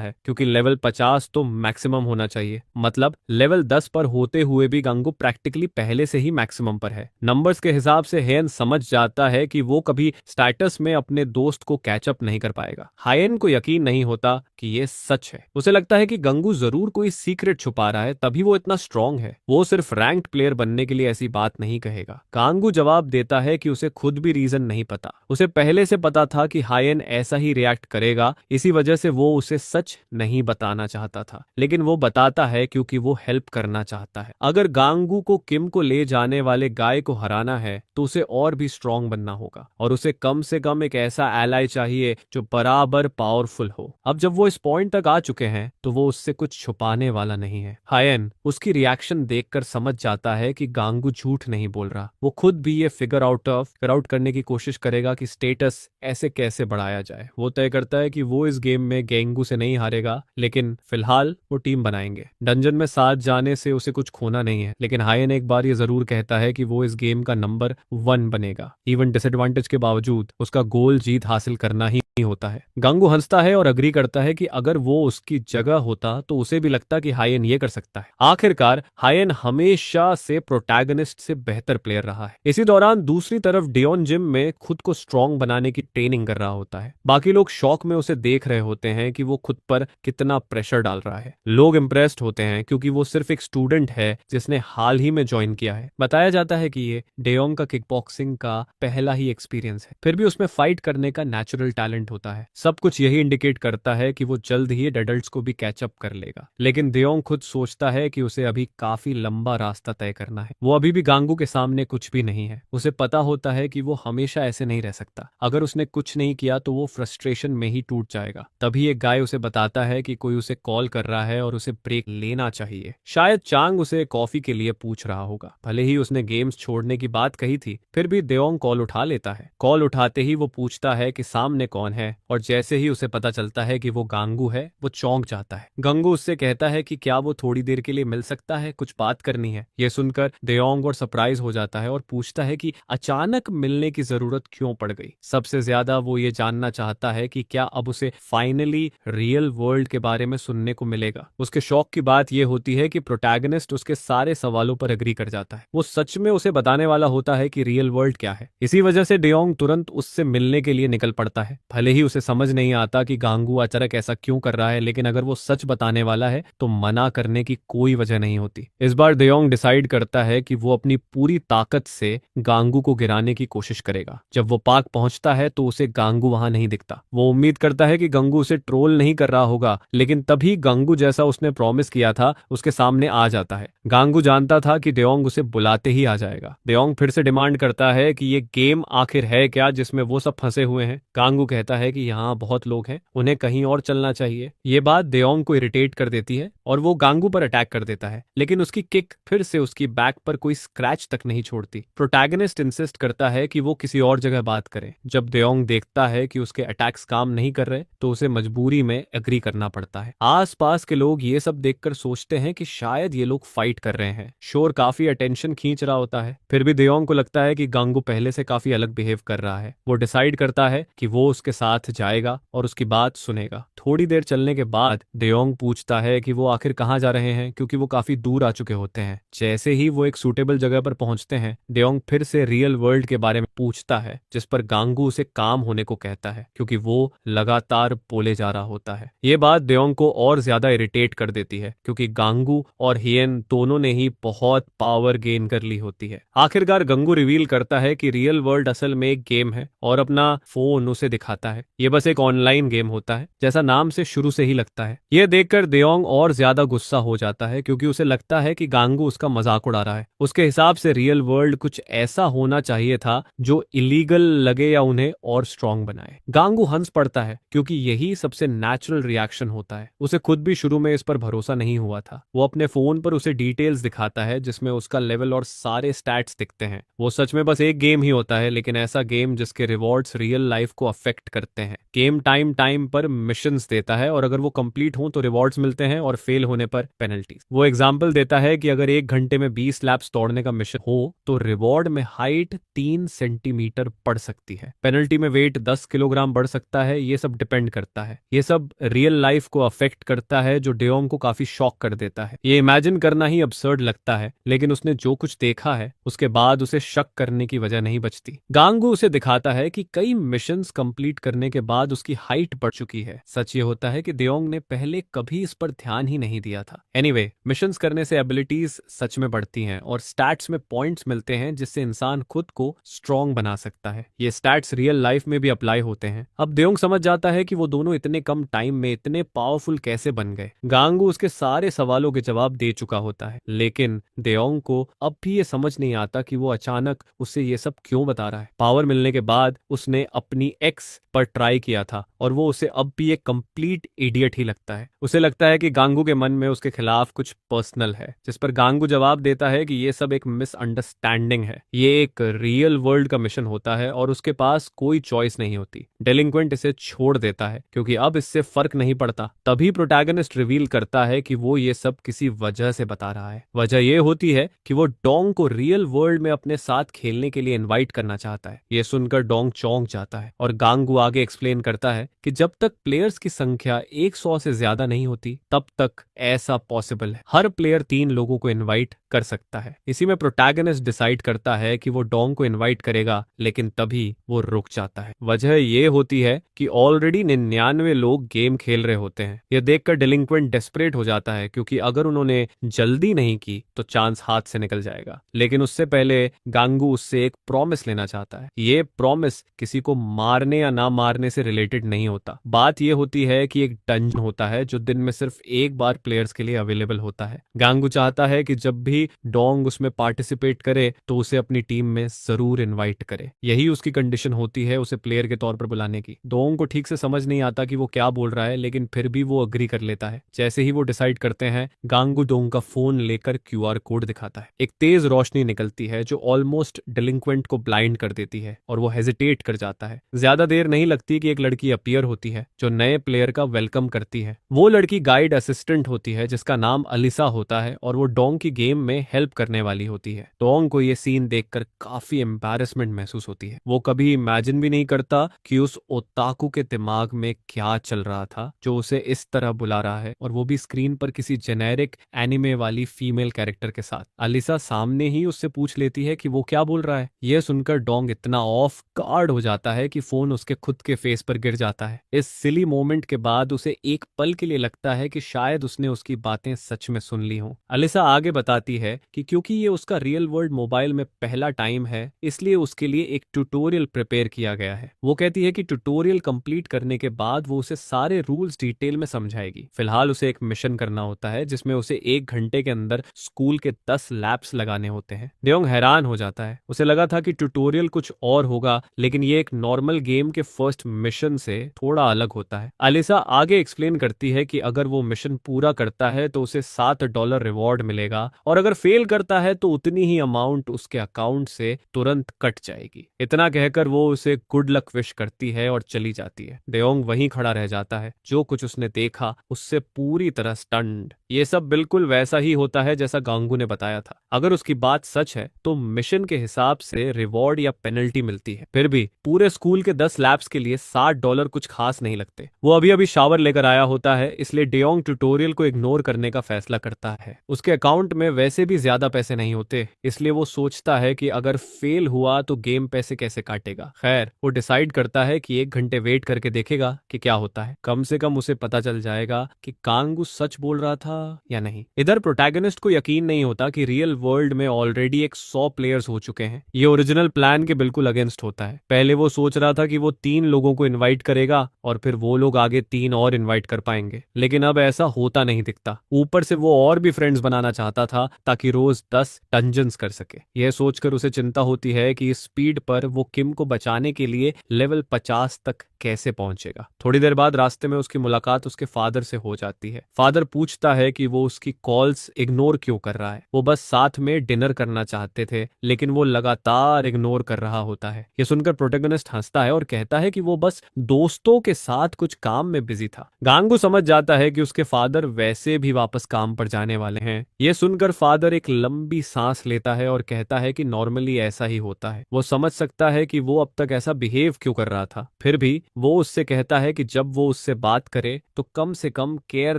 है क्योंकि लेवल 50 तो मैक्सिमम होना चाहिए, मतलब लेवल 10 पर होते हुए भी गांगू प्रैक्टिकली पहले से ही मैक्सिमम पर है। नंबर्स के हिसाब से हेयन समझ जाता है कि वो कभी स्टेटस में अपने दोस्त को कैचअप नहीं कर पाएगा। हायन को यकीन नहीं होता कि ये सच है। उसे लगता है कि गंगू जरूर कोई सीक्रेट छुपा रहा है, तभी वो इतना स्ट्रांग है। वो सिर्फ रैंक्ड प्लेयर बनने के लिए ऐसी बात नहीं कहेगा। गांगू जवाब देता है कि उसे खुद भी रीजन नहीं पता। उसे पहले से पता था कि हायन ऐसा ही रिएक्ट करेगा, इसी वजह से वो उसे सच नहीं बताना चाहता था, लेकिन वो बताता है क्योंकि वो हेल्प करना चाहता है। अगर गांगू को किम को ले जाने वाले गाय को हराना है तो उसे और भी स्ट्रांग बनना होगा और उसे कम से कम एक ऐसा एलाई चाहिए जो बराबर पावरफुल हो। अब जब वो इस पॉइंट तक आ चुके हैं तो वो उससे कुछ छुपाने वाला नहीं है। हायन उसकी रिएक्शन देखकर समझ जाता है कि गांगू झूठ नहीं बोल रहा। वो खुद भी ये फिगर आउट करने की कोशिश करेगा कि स्टेटस ऐसे कैसे बढ़ाया जाए। वो तय करता है कि वो इस गेम में गेंगू से नहीं हारेगा, लेकिन फिलहाल वो टीम बनाएंगे। डंजन में साथ जाने से उसे कुछ खोना नहीं है, लेकिन हायन एक बार ये जरूर कहता है कि वो इस गेम का नंबर 1 बनेगा। इवन डिसएडवांटेज के बावजूद उसका गोल जीत हासिल करना ही होता है। गांगू हंसता है और अग्री करता है कि अगर वो उसकी जगह होता तो उसे भी लगता कि हायन ये कर सकता है। आखिरकार हायन हमेशा से प्रोटैगनिस्ट से बेहतर प्लेयर रहा है। इसी दौरान दूसरी तरफ डियोन जिम में खुद को स्ट्रांग बनाने की ट्रेनिंग कर रहा होता है। बाकी लोग शौक में उसे देख रहे होते हैं कि वो खुद पर कितना प्रेशर डाल रहा है। लोग इंप्रेस्ड होते हैं क्योंकि वो सिर्फ एक स्टूडेंट है जिसने हाल ही में ज्वाइन किया है। बताया जाता है कि ये डेयोंग का किकबॉक्सिंग का पहला ही एक्सपीरियंस है, फिर भी उसमें फाइट करने का नेचुरल टैलेंट होता है। सब कुछ यही इंडिकेट करता है कि वो जल्द ही एडल्ट्स को भी कैचअप कर लेगा, लेकिन डेयोंग खुद सोचता है कि उसे अभी काफी लंबा रास्ता तय करना है। वो अभी भी गांगू के सामने कुछ भी नहीं है। उसे पता होता है कि वो हमेशा ऐसे नहीं रह सकता। अगर उसने कुछ नहीं किया तो वो फ्रस्ट्रेशन में ही टूट जाएगा। तभी एक गाय उसे बताता है कि कोई उसे कॉल कर रहा है और उसे ब्रेक लेना चाहिए। शायद चांग उसे कॉफी के लिए पूछ रहा होगा। भले ही उसने गेम्स छोड़ने की बात कही थी, फिर भी डेयोंग कॉल उठा लेता है। कॉल उठाते ही वो पूछता है कि सामने कौन है, और जैसे ही उसे पता चलता है कि वो गांगू है, वो चौंक जाता है। गांगू उससे कहता है कि क्या वो थोड़ी देर के लिए मिल सकता है, कुछ बात करनी है। ये सुनकर डेयोंग और सरप्राइज हो जाता है और पूछता है कि अचानक मिलने की जरूरत क्यों पड़ गई। सबसे ज्यादा वो ये जानना चाहता है कि क्या अब उसे फाइनली रियल वर्ल्ड के बारे में सुनने को मिलेगा। उसके शौक की बात यह होती है कि प्रोटैगनिस्ट उसके सारे सवालों पर एग्री कर जाता है। वो सच में उसे बताने वाला होता है कि रियल वर्ल्ड क्या है। इसी वजह से डेयोंग तुरंत उससे मिलने के लिए निकल पड़ता है। भले ही उसे समझ नहीं आता कि गांगू अचानक ऐसा क्यों कर रहा है, लेकिन अगर वो सच बताने वाला है तो मना करने की कोई वजह नहीं होती। इस बार डेयोंग डिसाइड करता है कि वो अपनी पूरी ताकत से गांगू को गिराने की कोशिश करेगा। जब वो पार्क पहुंचता है तो उसे गांगू वहां नहीं दिखता। वो उम्मीद करता है कि गांगू उसे ट्रोल नहीं कर रहा होगा, लेकिन तभी गांगू जैसा उसने प्रॉमिस किया था उसके सामने आ जाता है। गांगू जानता था कि डेयोंग उसे बुलाते ही आ जाएगा। डेयोंग फिर से डिमांड करता है कि ये गेम आखिर है क्या जिसमें वो सब फंसे हुए हैं। गांगू कहता है कि यहाँ बहुत लोग हैं, उन्हें कहीं और चलना चाहिए। ये बात डेयोंग को इरिटेट कर देती है और वो गांगू पर अटैक कर देता है, लेकिन उसकी किक फिर से उसकी बैक पर कोई स्क्रैच तक नहीं छोड़ती। प्रोटैगनिस्ट इंसिस्ट करता है कि वो किसी और जगह बात करे। जब डेयोंग देखता है कि उसके अटैक्स काम नहीं कर रहे तो उसे मजबूरी में एग्री करना पड़ता है। आसपास के लोग ये सब देखकर सोचते हैं कि शायद ये लोग फाइट कर रहे हैं। शोर काफी अटेंशन खींच रहा होता है, फिर भी डेयोंग को लगता है कि गांगू पहले से काफी अलग बिहेव कर रहा है। वो डिसाइड करता है कि वो उसके साथ जाएगा और उसकी बात सुनेगा। थोड़ी देर चलने के बाद डेयोंग पूछता है कि वो आखिर कहाँ जा रहे हैं, क्योंकि वो काफी दूर आ चुके होते हैं। जैसे ही वो एक सूटेबल जगह पर पहुंचते हैं, डेयोंग फिर से रियल वर्ल्ड के बारे में पूछता है, जिस पर गांगू उसे काम होने को कहता है क्योंकि वो लगातार बोले जा रहा होता है। ये बात डेयोंग को और ज्यादा इरिटेट कर देती है क्योंकि गांगू और हियन दोनों ने ही बहुत पावर गेन कर ली होती है। आखिरकार गांगू रिवील करता है कि रियल वर्ल्ड असल में एक गेम है और अपना फोन उसे दिखाता है। ये बस एक ऑनलाइन गेम होता है, जैसा नाम से शुरू से ही लगता है। यह देखकर डेयोंग और ज्यादा गुस्सा हो जाता है क्योंकि उसे लगता है कि गांगू उसका मजाक उड़ा रहा है। उसके हिसाब से रियल वर्ल्ड कुछ ऐसा होना चाहिए था जो इलीगल लगे या उन्हें और स्ट्रांग बनाए। गांगू हंस पड़ता है क्योंकि यही सबसे नेचुरल रिएक्शन होता है। उसे खुद भी शुरू में इस पर भरोसा नहीं हुआ था। वो अपने फोन पर उसे डिटेल्स दिखाता है जिसमें उसका लेवल और सारे स्टैट्स दिखते हैं। वो सच में बस एक गेम ही होता है, लेकिन ऐसा गेम जिसके रिवॉर्ड्स रियल लाइफ को अफेक्ट करते हैं। गेम टाइम पर मिशंस देता है और अगर वो कंप्लीट हो तो रिवॉर्ड्स मिलते हैं और फेल होने पर पेनल्टीज। वो एग्जांपल देता है कि अगर 1 घंटे में 20 लैप्स दौड़ने का मिशन हो तो रिवॉर्ड में हाइट 3 सेंटीमीटर बढ़ सकती है। पेनल्टी पेनल्टी में वेट 10 किलोग्राम बढ़ सकता है, ये सब डिपेंड करता है। ये सब रियल लाइफ को अफेक्ट करता है, जो डेओंग को काफी शॉक कर देता है। ये इमेजिन करना ही अब्सर्ड लगता है, लेकिन उसने जो कुछ देखा है उसके बाद उसे शक करने की वजह नहीं बचती। गांगू उसे दिखाता है कि कई मिशंस कंप्लीट करने के बाद उसकी हाइट बढ़ चुकी है। सच ये होता है कि डेओंग ने पहले कभी इस पर ध्यान ही नहीं दिया था। एनीवे, मिशंस करने से एबिलिटीज सच में बढ़ती हैं और स्टैट्स में पॉइंट्स मिलते हैं, जिससे इंसान खुद को स्ट्रॉन्ग बना सकता है। ये स्टैट्स रियल लाइफ में भी अप्लाई होते हैं। अब डेओंग समझ जाता है कि वो दोनों इतने कम टाइम में इतने पावरफुल कैसे बन गए। गांगू उसके सारे सवालों के जवाब दे चुका होता है, लेकिन डेओंग को अब भी ये समझ नहीं आता कि वो अचानक उससे ये सब क्यों बता रहा है। पावर मिलने के बाद उसने अपनी एक्स पर ट्राई किया था और वो उसे अब भी एक कंप्लीट इडियट ही लगता है। उसे लगता है कि गांगू के मन में उसके खिलाफ कुछ पर्सनल है, जिस पर गांगू जवाब देता है कि ये सब एक मिसअंडरस्टैंडिंग है। ये एक रियल वर्ल्ड का मिशन होता है और उसके पास कोई चॉइस नहीं होती। डेलिंक्वेंट इसे छोड़ देता है क्योंकि अब इससे फर्क नहीं पड़ता। तभी प्रोटैगनिस्ट रिवील करता है कि वो ये सब किसी वजह से बता रहा है। वजह ये होती है कि वो डोंग को रियल वर्ल्ड में अपने साथ खेलने के लिए इनवाइट करना चाहता है। ये सुनकर डोंग चौंक जाता है और गांगू आगे एक्सप्लेन करता है कि जब तक प्लेयर्स की संख्या 100 से ज्यादा नहीं होती तब तक ऐसा पॉसिबल है। हर प्लेयर 3 लोगों को इनवाइट कर सकता है। इसी में प्रोटैगनिस्ट डिसाइड करता है कि वो डोंग को इनवाइट करेगा, लेकिन तभी वो रुक जाता है। वजह ये होती है कि ऑलरेडी 99 लोग गेम खेल रहे होते हैं। यह देखकर डेलिंक्वेंट डेस्परेट हो जाता है, क्योंकि अगर उन्होंने जल्दी नहीं की तो चांस हाथ से निकल जाएगा। लेकिन उससे पहले गांगू उससे एक प्रॉमिस लेना चाहता है। ये प्रॉमिस किसी को मारने या ना मारने से रिलेटेड नहीं होता। बात यह होती है कि एक डंजन होता है जो दिन में सिर्फ एक बार प्लेयर्स के लिए अवेलेबल होता है। गांगू चाहता है कि जब भी डोंग उसमें पार्टिसिपेट करे तो उसे अपनी टीम में जरूर इनवाइट करे। यही उसकी कंडीशन होती है उसे प्लेयर के तौर पर बुलाने की। डोंग को ठीक से समझ नहीं आता कि वो क्या बोल रहा है, लेकिन फिर भी वो अग्री कर लेता है। जैसे ही वो डिसाइड करते हैं, गांगू डोंग का फोन लेकर क्यूआर कोड दिखाता है। एक तेज रोशनी निकलती है जो ऑलमोस्ट डेलिंक्वेंट को ब्लाइंड कर देती है और वो हेजिटेट कर जाता है। ज्यादा देर नहीं लगती कि एक लड़की अपीयर होती है जो नए प्लेयर का वेलकम करती है। वो लड़की गाइड असिस्टेंट होती है जिसका नाम अलिसा होता है और वो डोंग की गेम में हेल्प करने वाली होती है। डोंग को ये सीन देखकर काफी एम्बैरेसमेंट महसूस होती है। वो कभी इमेजिन भी नहीं करता कि उस ओताकू के दिमाग में क्या चल रहा था जो उसे इस तरह बुला रहा है, और वो भी स्क्रीन पर किसी जेनेरिक एनिमे वाली फीमेल कैरेक्टर के साथ। अलिसा सामने ही उससे पूछ लेती है कि वो क्या बोल रहा है। यह सुनकर डोंग इतना ऑफ गार्ड हो जाता है कि फोन उसके खुद के फेस पर गिर जाता है। इस सिली मोमेंट के बाद उसे एक पल के लिए लगता है कि शायद उसने उसकी बातें सच में सुन ली हों। अलिसा आगे बताती है कि क्योंकि ये उसका रियल वर्ल्ड मोबाइल में पहला टाइम है, इसलिए उसके लिए एक ट्यूटोरियल प्रिपेयर किया गया है। वो कहती है कि ट्यूटोरियल कंप्लीट करने के बाद वो उसे सारे रूल्स डिटेल में समझाएगी। फिलहाल उसे एक मिशन करना होता है जिसमें उसे 1 घंटे के अंदर स्कूल के 10 लैब्स लगाने होते हैं। डेओंग हैरान हो जाता है। उसे लगा था कि ट्यूटोरियल कुछ और होगा, लेकिन ये एक नॉर्मल गेम के फर्स्ट मिशन से थोड़ा अलग होता है। अलिसा आगे एक्सप्लेन करती है कि अगर वो मिशन पूरा करता है तो उसे $7 रिवॉर्ड मिलेगा, और अगर फेल करता है तो उतनी ही अमाउंट उसके अकाउंट से तुरंत कट जाएगी। इतना कहकर वो उसे गुड लक विश करती है और चली जाती है। डेओंग वहीं खड़ा रह जाता है। जो कुछ उसने देखा उससे पूरी तरह स्टन्ड। ये सब बिल्कुल वैसा ही होता है जैसा गांगू ने बताया था। अगर उसकी बात सच है तो मिशन के हिसाब से रिवॉर्ड या पेनल्टी मिलती है। फिर भी पूरे स्कूल के 10 लैब्स के लिए $60 कुछ खास नहीं लगते। वो अभी अभी शावर लेकर आया होता है, इसलिए डेओंग ट्यूटोरियल को इग्नोर करने का फैसला करता है। उसके अकाउंट में वैसे भी ज्यादा पैसे नहीं होते, इसलिए वो सोचता है कि अगर फेल हुआ तो गेम पैसे कैसे काटेगा। खैर, वो डिसाइड करता है कि 1 घंटे वेट करके देखेगा कि क्या होता है। कम से कम उसे पता चल जाएगा कि गांगू सच बोल रहा था या नहीं। इधर प्रोटैगनिस्ट को यकीन नहीं होता कि रियल वर्ल्ड में ऑलरेडी 100 प्लेयर्स हो चुके हैं। ये ओरिजिनल प्लान के बिल्कुल अगेंस्ट होता है। पहले वो सोच रहा था कि वो 3 लोगों को इनवाइट करेगा और फिर वो लोग आगे 3 और इनवाइट कर पाएंगे, लेकिन अब ऐसा होता नहीं दिखता। ऊपर से वो और भी फ्रेंड्स बनाना चाहता था ताकि रोज 10 डंजन्स कर सके। यह सोचकर उसे चिंता होती है कि इस स्पीड पर वो किम को बचाने के लिए लेवल 50 तक कैसे पहुंचेगा। थोड़ी देर बाद रास्ते में उसकी मुलाकात उसके फादर से हो जाती है। फादर पूछता है है कि वो उसकी कॉल्स इग्नोर क्यों कर रहा है। वो बस साथ में डिनर करना चाहते थे लेकिन वो लगातार इग्नोर कर रहा होता है। ये सुनकर प्रोटैगनिस्ट हंसता है और कहता है कि वो बस दोस्तों के साथ कुछ काम में बिजी था। गांगू समझ जाता है कि उसके फादर वैसे भी वापस काम पर जाने वाले हैं। ये सुनकर फादर एक लंबी सांस लेता है और कहता है कि नॉर्मली ऐसा ही होता है। वो समझ सकता है कि वो अब तक ऐसा बिहेव क्यों कर रहा था। फिर भी वो उससे कहता है कि जब वो उससे बात करे तो कम से कम केयर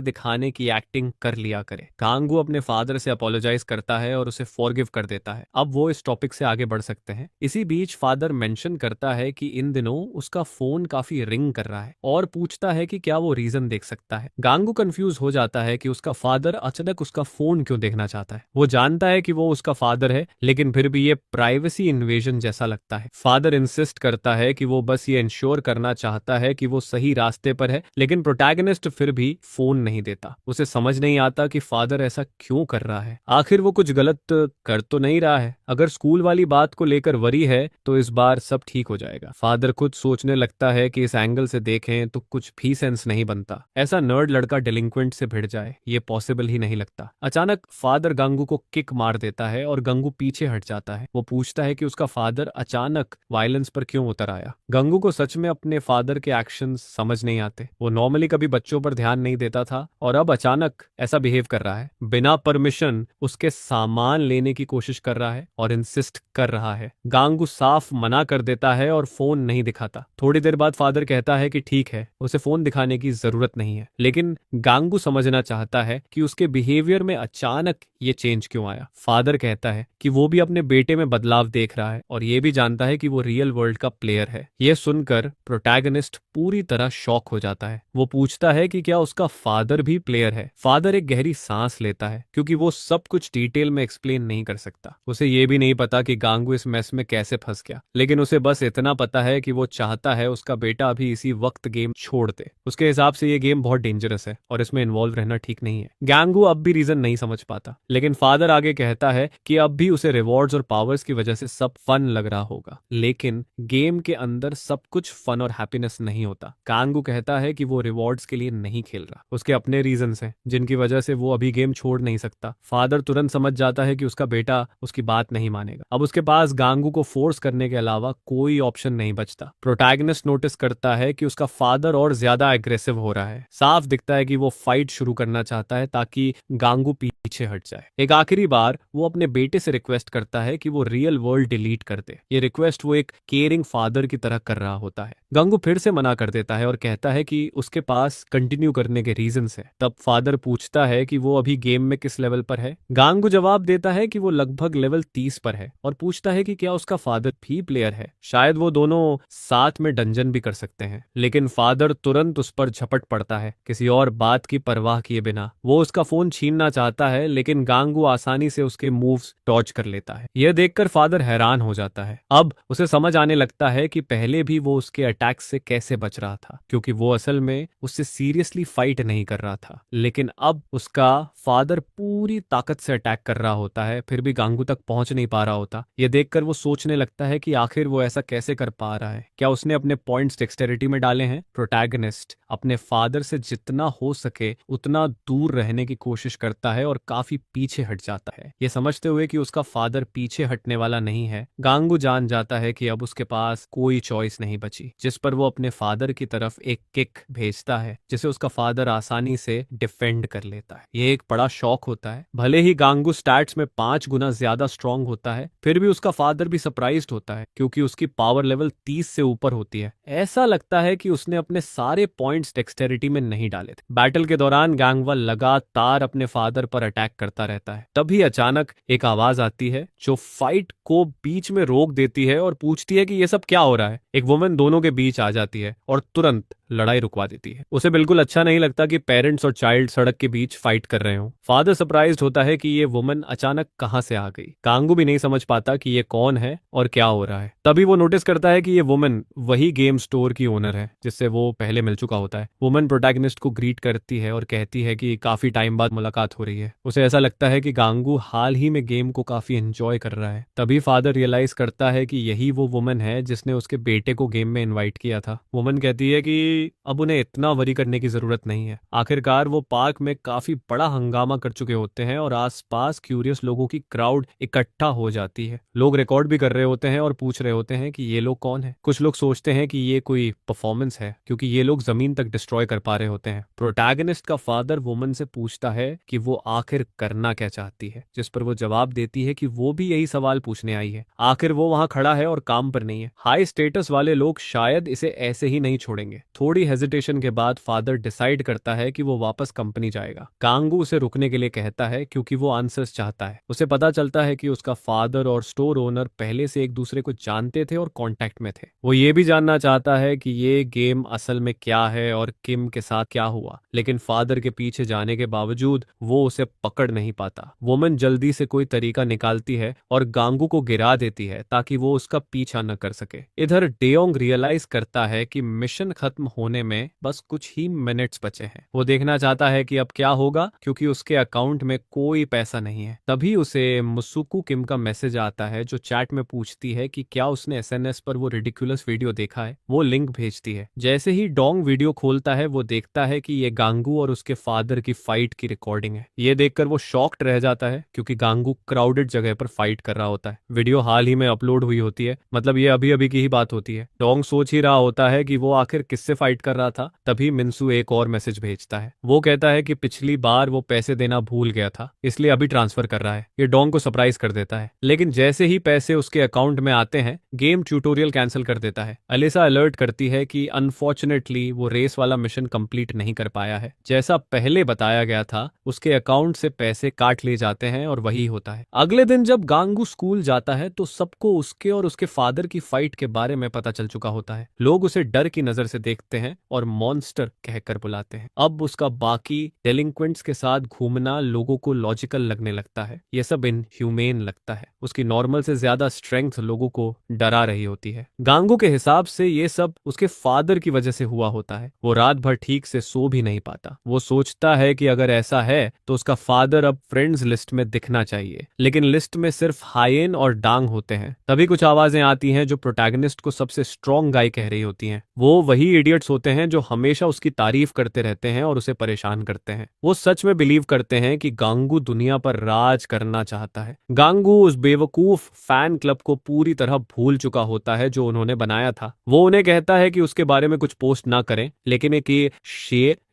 दिखाने की एक्टिंग कर लिया करे। गांगू अपने फादर से अपोलोजाइज करता है और उसे फॉरगिव कर देता है। अब वो इस टॉपिक से आगे बढ़ सकते हैं। इसी बीच फादर मेंशन करता है कि इन दिनों उसका फोन काफी रिंग कर रहा है और पूछता है कि क्या वो रीजन देख सकता है। गांगू कंफ्यूज हो जाता है कि उसका फादर अचानक उसका फोन क्यों देखना चाहता है। वो जानता है कि वो उसका फादर है लेकिन फिर भी ये प्राइवेसी इन्वेजन जैसा लगता है। फादर इंसिस्ट करता है कि वो बस ये इंश्योर करना चाहता है कि वो सही रास्ते पर है लेकिन प्रोटैगनिस्ट फिर भी फोन नहीं देता। उसे समझ नहीं आता कि फादर ऐसा क्यों कर रहा है। आखिर वो कुछ गलत कर तो नहीं रहा है। अगर स्कूल वाली बात को लेकर वरी है तो इस बार सब ठीक हो जाएगा। फादर खुद सोचने लगता है कि इस एंगल से देखें तो कुछ भी सेंस नहीं बनता। ऐसा नर्ड लड़का डिलिंक्वेंट से भिड़ जाए ये पॉसिबल ही नहीं लगता। अचानक फादर गंगू को किक मार देता है और गंगू पीछे हट जाता है। वो पूछता है कि उसका फादर अचानक वायलेंस पर क्यों उतर आया। गंगू को सच में अपने फादर के एक्शंस समझ नहीं आते। वो नॉर्मली कभी बच्चों पर ध्यान नहीं देता था और अब अचानक ऐसा बिहेव कर रहा है। बिना परमिशन उसके सामान लेने की कोशिश कर रहा है और इंसिस्ट कर रहा है। गांगू साफ मना कर देता है और फोन नहीं दिखाता। थोड़ी देर बाद फादर कहता है कि ठीक है उसे फोन दिखाने की जरूरत नहीं है लेकिन गांगू समझना चाहता है कि उसके बिहेवियर में अचानक ये चेंज क्यों आया। फादर कहता है कि वो भी अपने बेटे में बदलाव देख रहा है और ये भी जानता है कि वो रियल वर्ल्ड का प्लेयर है। ये सुनकर प्रोटैगनिस्ट पूरी तरह शॉक हो जाता है। वो पूछता है कि क्या उसका फादर भी प्लेयर है। फादर एक गहरी सांस लेता है क्योंकि वो सब कुछ डिटेल में एक्सप्लेन नहीं कर सकता। उसे ये भी नहीं पता कि गांगू इस मैस में कैसे फंस गया लेकिन उसे बस इतना पता है कि वो चाहता है उसका बेटा अभी इसी वक्त गेम छोड़ दे। उसके हिसाब से ये गेम बहुत डेंजरस है और इसमें इन्वॉल्व रहना ठीक नहीं है। गांगू अब भी रीजन नहीं समझ पाता लेकिन फादर आगे कहता है कि अब भी उसे रिवॉर्ड्स और पावर्स की वजह से सब फन लग रहा होगा लेकिन गेम के अंदर सब कुछ फन और हैप्पीनेस नहीं होता। गांगू कहता है कि वो रिवॉर्ड्स के लिए नहीं खेल रहा। उसके अपने रीजंस हैं जिनकी वजह से वो अभी गेम छोड़ नहीं सकता। फादर तुरंत समझ जाता है कि उसका बेटा उसकी बात नहीं मानेगा। अब उसके पास गांगू को फोर्स करने के अलावा कोई ऑप्शन नहीं बचता। प्रोटैगनिस्ट नोटिस करता है कि उसका फादर और ज्यादा एग्रेसिव हो रहा है। साफ दिखता है कि वो फाइट शुरू करना चाहता है ताकि गांगू पीछे हट जाए। एक आखिरी बार वो अपने बेटे से रिक्वेस्ट करता है कि वो रियल वर्ल्ड डिलीट कर दे। ये रिक्वेस्ट वो एक केयरिंग फादर की तरह कर रहा होता है। गांगू फिर से मना कर देता है और कहता है कि उसके पास कंटिन्यू करने के रीजंस है। तब फादर पूछता है कि वो अभी गेम में किस लेवल पर है। गांगू जवाब देता है कि वो लगभग लेवल 30 पर है और पूछता है कि क्या उसका फादर भी प्लेयर है। शायद वो दोनों साथ में डंजन भी कर सकते हैं लेकिन फादर तुरंत उस पर झपट पड़ता है किसी और बात की परवाह किए बिना। वो उसका फोन छीनना चाहता है लेकिन गांगू आसानी से उसके मूव्स डॉज कर लेता है। यह देखकर फादर हैरान हो जाता है। अब उसे समझ आने लगता है कि पहले भी वो उसके अटैक से कैसे बच रहा था क्योंकि वो असल में उससे सीरियसली फाइट नहीं कर रहा था लेकिन अब उसका फादर पूरी ताकत से अटैक कर रहा होता है फिर भी गांगू तक पहुंच नहीं पा रहा होता। यह देखकर वो सोचने लगता है कि आखिर वो ऐसा कैसे कर पा रहा है। क्या उसने अपने पॉइंट्स डेक्सटेरिटी में डाले हैं। प्रोटैगनिस्ट अपने फादर से जितना हो सके उतना दूर रहने की कोशिश करता है और काफी पीछे हट जाता है। ये समझते हुए कि उसका फादर पीछे हटने वाला नहीं है गांगू जान जाता है कि अब उसके पास कोई चॉइस नहीं बची जिस पर वो अपने फादर की तरफ एक किक भेजता है जिसे उसका फादर आसानी से डिफेंड कर लेता है। ये एक बड़ा शॉक होता है। भले ही गांगू स्टैट्स में 5 गुना ज्यादा स्ट्रांग होता है फिर भी उसका फादर भी सरप्राइज्ड होता है क्योंकि उसकी पावर लेवल 30 से ऊपर होती है। ऐसा लगता है कि उसने अपने सारे पॉइंट्स डेक्सटेरिटी में नहीं डाले थे। बैटल के दौरान गांगवा लगातार अपने फादर पर अटैक करता रहता है। तभी अचानक एक आवाज आती है जो फाइट को बीच में रोक देती है और पूछती है कि ये सब क्या हो रहा है। एक वुमन दोनों के बीच आ जाती है और तुरंत लड़ाई रुकवा देती है। उसे बिल्कुल अच्छा नहीं लगता कि पेरेंट्स और चाइल्ड सड़क के बीच फाइट कर रहे हो। फादर सरप्राइज्ड होता है कि ये वुमन अचानक कहां से आ गई। गांगू भी नहीं समझ पाता कि ये कौन है और क्या हो रहा है। तभी वो नोटिस करता है कि ये वुमन वही गेम स्टोर की ओनर है जिससे वो पहले मिल चुका होता है। वुमन प्रोटैगनिस्ट को ग्रीट करती है और कहती है कि काफी टाइम बाद मुलाकात हो रही है। उसे ऐसा लगता है कि गांगू हाल ही में गेम को काफी एंजॉय कर रहा है। तभी फादर रियलाइज करता है कि यही वो वुमन है जिसने उसके बेटे को गेम में इनवाइट किया था। वुमन कहती है कि अब उन्हें इतना वरी करने की जरूरत नहीं है। आखिरकार वो पार्क में काफी बड़ा हंगामा कर चुके होते हैं और आसपास क्यूरियस लोगों की क्राउड इकट्ठा हो जाती है। लोग रिकॉर्ड भी कर रहे होते हैं और पूछ रहे होते हैं कि ये लोग कौन है। कुछ लोग सोचते हैं कि ये कोई परफॉर्मेंस है क्योंकि ये लोग जमीन तक डिस्ट्रॉय कर पा रहे होते हैं। प्रोटैगनिस्ट का फादर वुमन से पूछता है कि वो आखिर करना क्या चाहती है, जिस पर वो जवाब देती है कि वो भी यही सवाल पूछने आई है। आखिर वो वहां खड़ा है और काम पर नहीं है। हाई स्टेटस वाले लोग शायद इसे ऐसे ही नहीं छोड़ेंगे। थोड़ी हेजिटेशन के बाद फादर डिसाइड करता है कि वो वापस कंपनी जाएगा। गांगू उसे रुकने के लिए कहता है क्योंकि वो आंसर्स चाहता है। उसे पता चलता है कि उसका फादर और स्टोर ओनर पहले से एक दूसरे को जानते थे और कांटेक्ट में थे। वो ये भी जानना चाहता है कि ये गेम असल में क्या है और किम के साथ क्या हुआ, लेकिन फादर के पीछे जाने के बावजूद वो उसे पकड़ नहीं पाता। वुमन जल्दी से कोई तरीका निकालती है और गांगू को गिरा देती है ताकि वो उसका पीछा न कर सके। इधर डेयोंग रियलाइज करता है कि मिशन खत्म होने में बस कुछ ही मिनट्स बचे हैं। वो देखना चाहता है कि अब क्या होगा क्योंकि उसके अकाउंट में कोई पैसा नहीं है। तभी उसे मुसुकु किम का मैसेज आता है जो चैट में पूछती है कि क्या उसने एसएनएस पर वो रिडिकुलस वीडियो देखा है। वो लिंक भेजती है। जैसे ही डोंग वीडियो खोलता है वो देखता है कि ये गांगू और उसके फादर की फाइट की रिकॉर्डिंग है। ये देखकर वो शॉक्ड रह जाता है क्योंकि गांगू क्राउडेड जगह पर फाइट कर रहा होता है। वीडियो हाल ही में अपलोड हुई होती है, मतलब ये अभी अभी की ही बात होती है। डोंग सोच ही रहा होता है कि वो आखिर किससे फाइट कर रहा था। तभी मिन्सू एक और मैसेज भेजता है। वो कहता है कि पिछली बार वो पैसे देना भूल गया था, इसलिए अभी ट्रांसफर कर रहा है। ये डोंग को सरप्राइज कर देता है, लेकिन जैसे ही पैसे उसके अकाउंट में आते हैं गेम ट्यूटोरियल कैंसिल कर देता है। अलिसा अलर्ट करती है कि अनफॉर्चुनेटली वो रेस वाला मिशन कंप्लीट नहीं कर पाया है। जैसा पहले बताया गया था उसके अकाउंट से पैसे काट लिए जाते हैं और वही होता है। अगले दिन जब गांगू स्कूल जाता है तो सबको उसके और उसके फादर की फाइट के बारे में पता चल चुका होता है। लोग उसे डर की नजर से देखते हैं और मॉन्स्टर कहकर बुलाते हैं। अब उसका बाकी डेलिंक्वेंट्स के साथ घूमना लोगों को लॉजिकल लगने लगता है। यह सब इनह्यूमेन लगता है। उसकी नॉर्मल से ज्यादा स्ट्रेंथ लोगों को डरा रही होती है। गांगू के हिसाब से ये सब उसके फादर की वजह से हुआ होता है। वो रात भर ठीक से सो भी नहीं पाता। वो सोचता है कि अगर ऐसा है तो उसका फादर अब फ्रेंड्स लिस्ट में दिखना चाहिए, लेकिन लिस्ट में सिर्फ हायेन और डांग होते हैं। तभी कुछ आवाजें आती हैं जो प्रोटैगनिस्ट को सबसे स्ट्रॉन्ग गाय कह रही होती हैं। वो वही इडियट्स होते हैं जो हमेशा उसकी तारीफ करते रहते हैं और उसे परेशान करते हैं। वो सच में बिलीव करते हैं कि गांगू दुनिया पर राज करना चाहता है। गांगू उस बेवकूफ फैन क्लब को पूरी तरह भूल चुका होता है जो उन्होंने बनाया था। वो उन्हें कहता है कि उसके बारे में कुछ पोस्ट ना करें,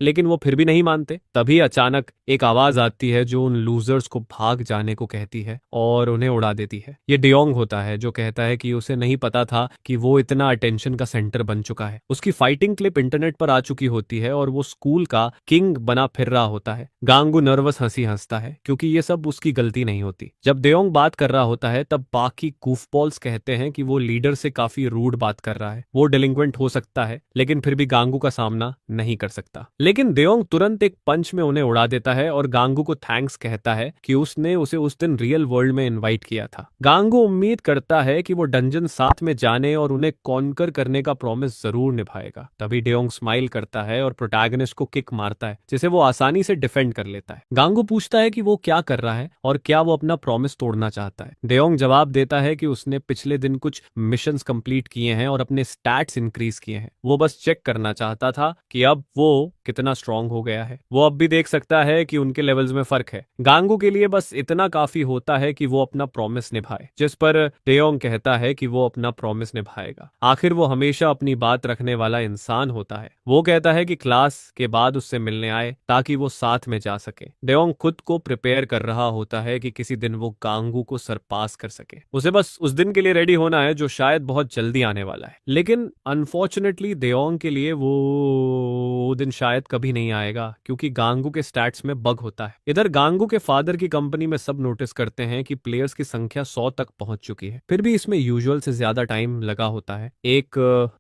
लेकिन वो फिर भी नहीं मानते। तभी अचानक एक आवाज आती है जो उन लूजर्स को भाग जाने को कहती है और उन्हें उड़ा देती है। ये डेयोंग होता है जो कहता है कि उसे नहीं पता था कि वो इतना अटेंशन का सेंटर बन चुका है। उसकी फाइटिंग क्लिप इंटरनेट पर आ चुकी होती है और वो स्कूल का किंग बना फिर रहा होता है। गांगू नर्वस हंसी हंसता है क्योंकि ये सब उसकी गलती नहीं होती। जब डेयोंग बात कर रहा होता है तब बाकी गूफबॉल्स कहते हैं कि वो लीडर से काफी रूड बात कर रहा है। वो डेलिंक्वेंट हो सकता है लेकिन फिर भी गांगू का सामना नहीं कर सकता। लेकिन डेयोंग तुरंत एक पंच में उन्हें उड़ा देता है और गांगू को थैंक्स कहता है कि उसने उसे उस दिन रियल वर्ल्ड में इनवाइट किया था। गांगू उम्मीद करता है कि वो डंजन साथ में जाने और उन्हें कॉन्कर करने का प्रॉमिस जरूर निभाएगा। तभी डेयोंग स्माइल करता है और प्रोटैगनिस्ट को किक मारता है जिसे वो आसानी से डिफेंड कर लेता है। गांगू पूछता है कि वो क्या कर रहा है और क्या वो अपना प्रॉमिस तोड़ना चाहता है। डेयोंग जवाब देता है कि उसने पिछले दिन कुछ मिशंस कंप्लीट किए हैं और अपने स्टैट्स इंक्रीज किए हैं। वो बस चेक करना चाहता था कि अब वो कितना स्ट्रांग हो गया है। वो अब भी देख सकता है कि उनके लेवल्स में फर्क है। गांगू के लिए बस इतना काफी होता है कि वो अपना प्रॉमिस निभाए, जिस पर डेयोंग कहता है कि वो अपना प्रॉमिस निभाएगा। आखिर वो हमेशा अपनी बात रखने वाला इंसान होता है। वो कहता है कि क्लास के बाद उससे मिलने आए ताकि वो साथ में जा सके। डेयोंग खुद को प्रिपेयर कर रहा होता है कि किसी दिन वो गांगू को सरपास कर सके। उसे बस उस दिन के लिए रेडी होना है जो शायद बहुत जल्दी आने वाला है। लेकिन अनफॉर्चुनेटली डेयोंग के लिए वो दिन शायद कभी नहीं आएगा क्योंकि गांगू के स्टैट्स में बग होता है। इधर गांगू के फादर की कंपनी में सब नोटिस करते हैं कि प्लेयर्स की संख्या 100 तक पहुंच चुकी है। फिर भी इसमें यूजुअल से ज्यादा टाइम लगा होता है। एक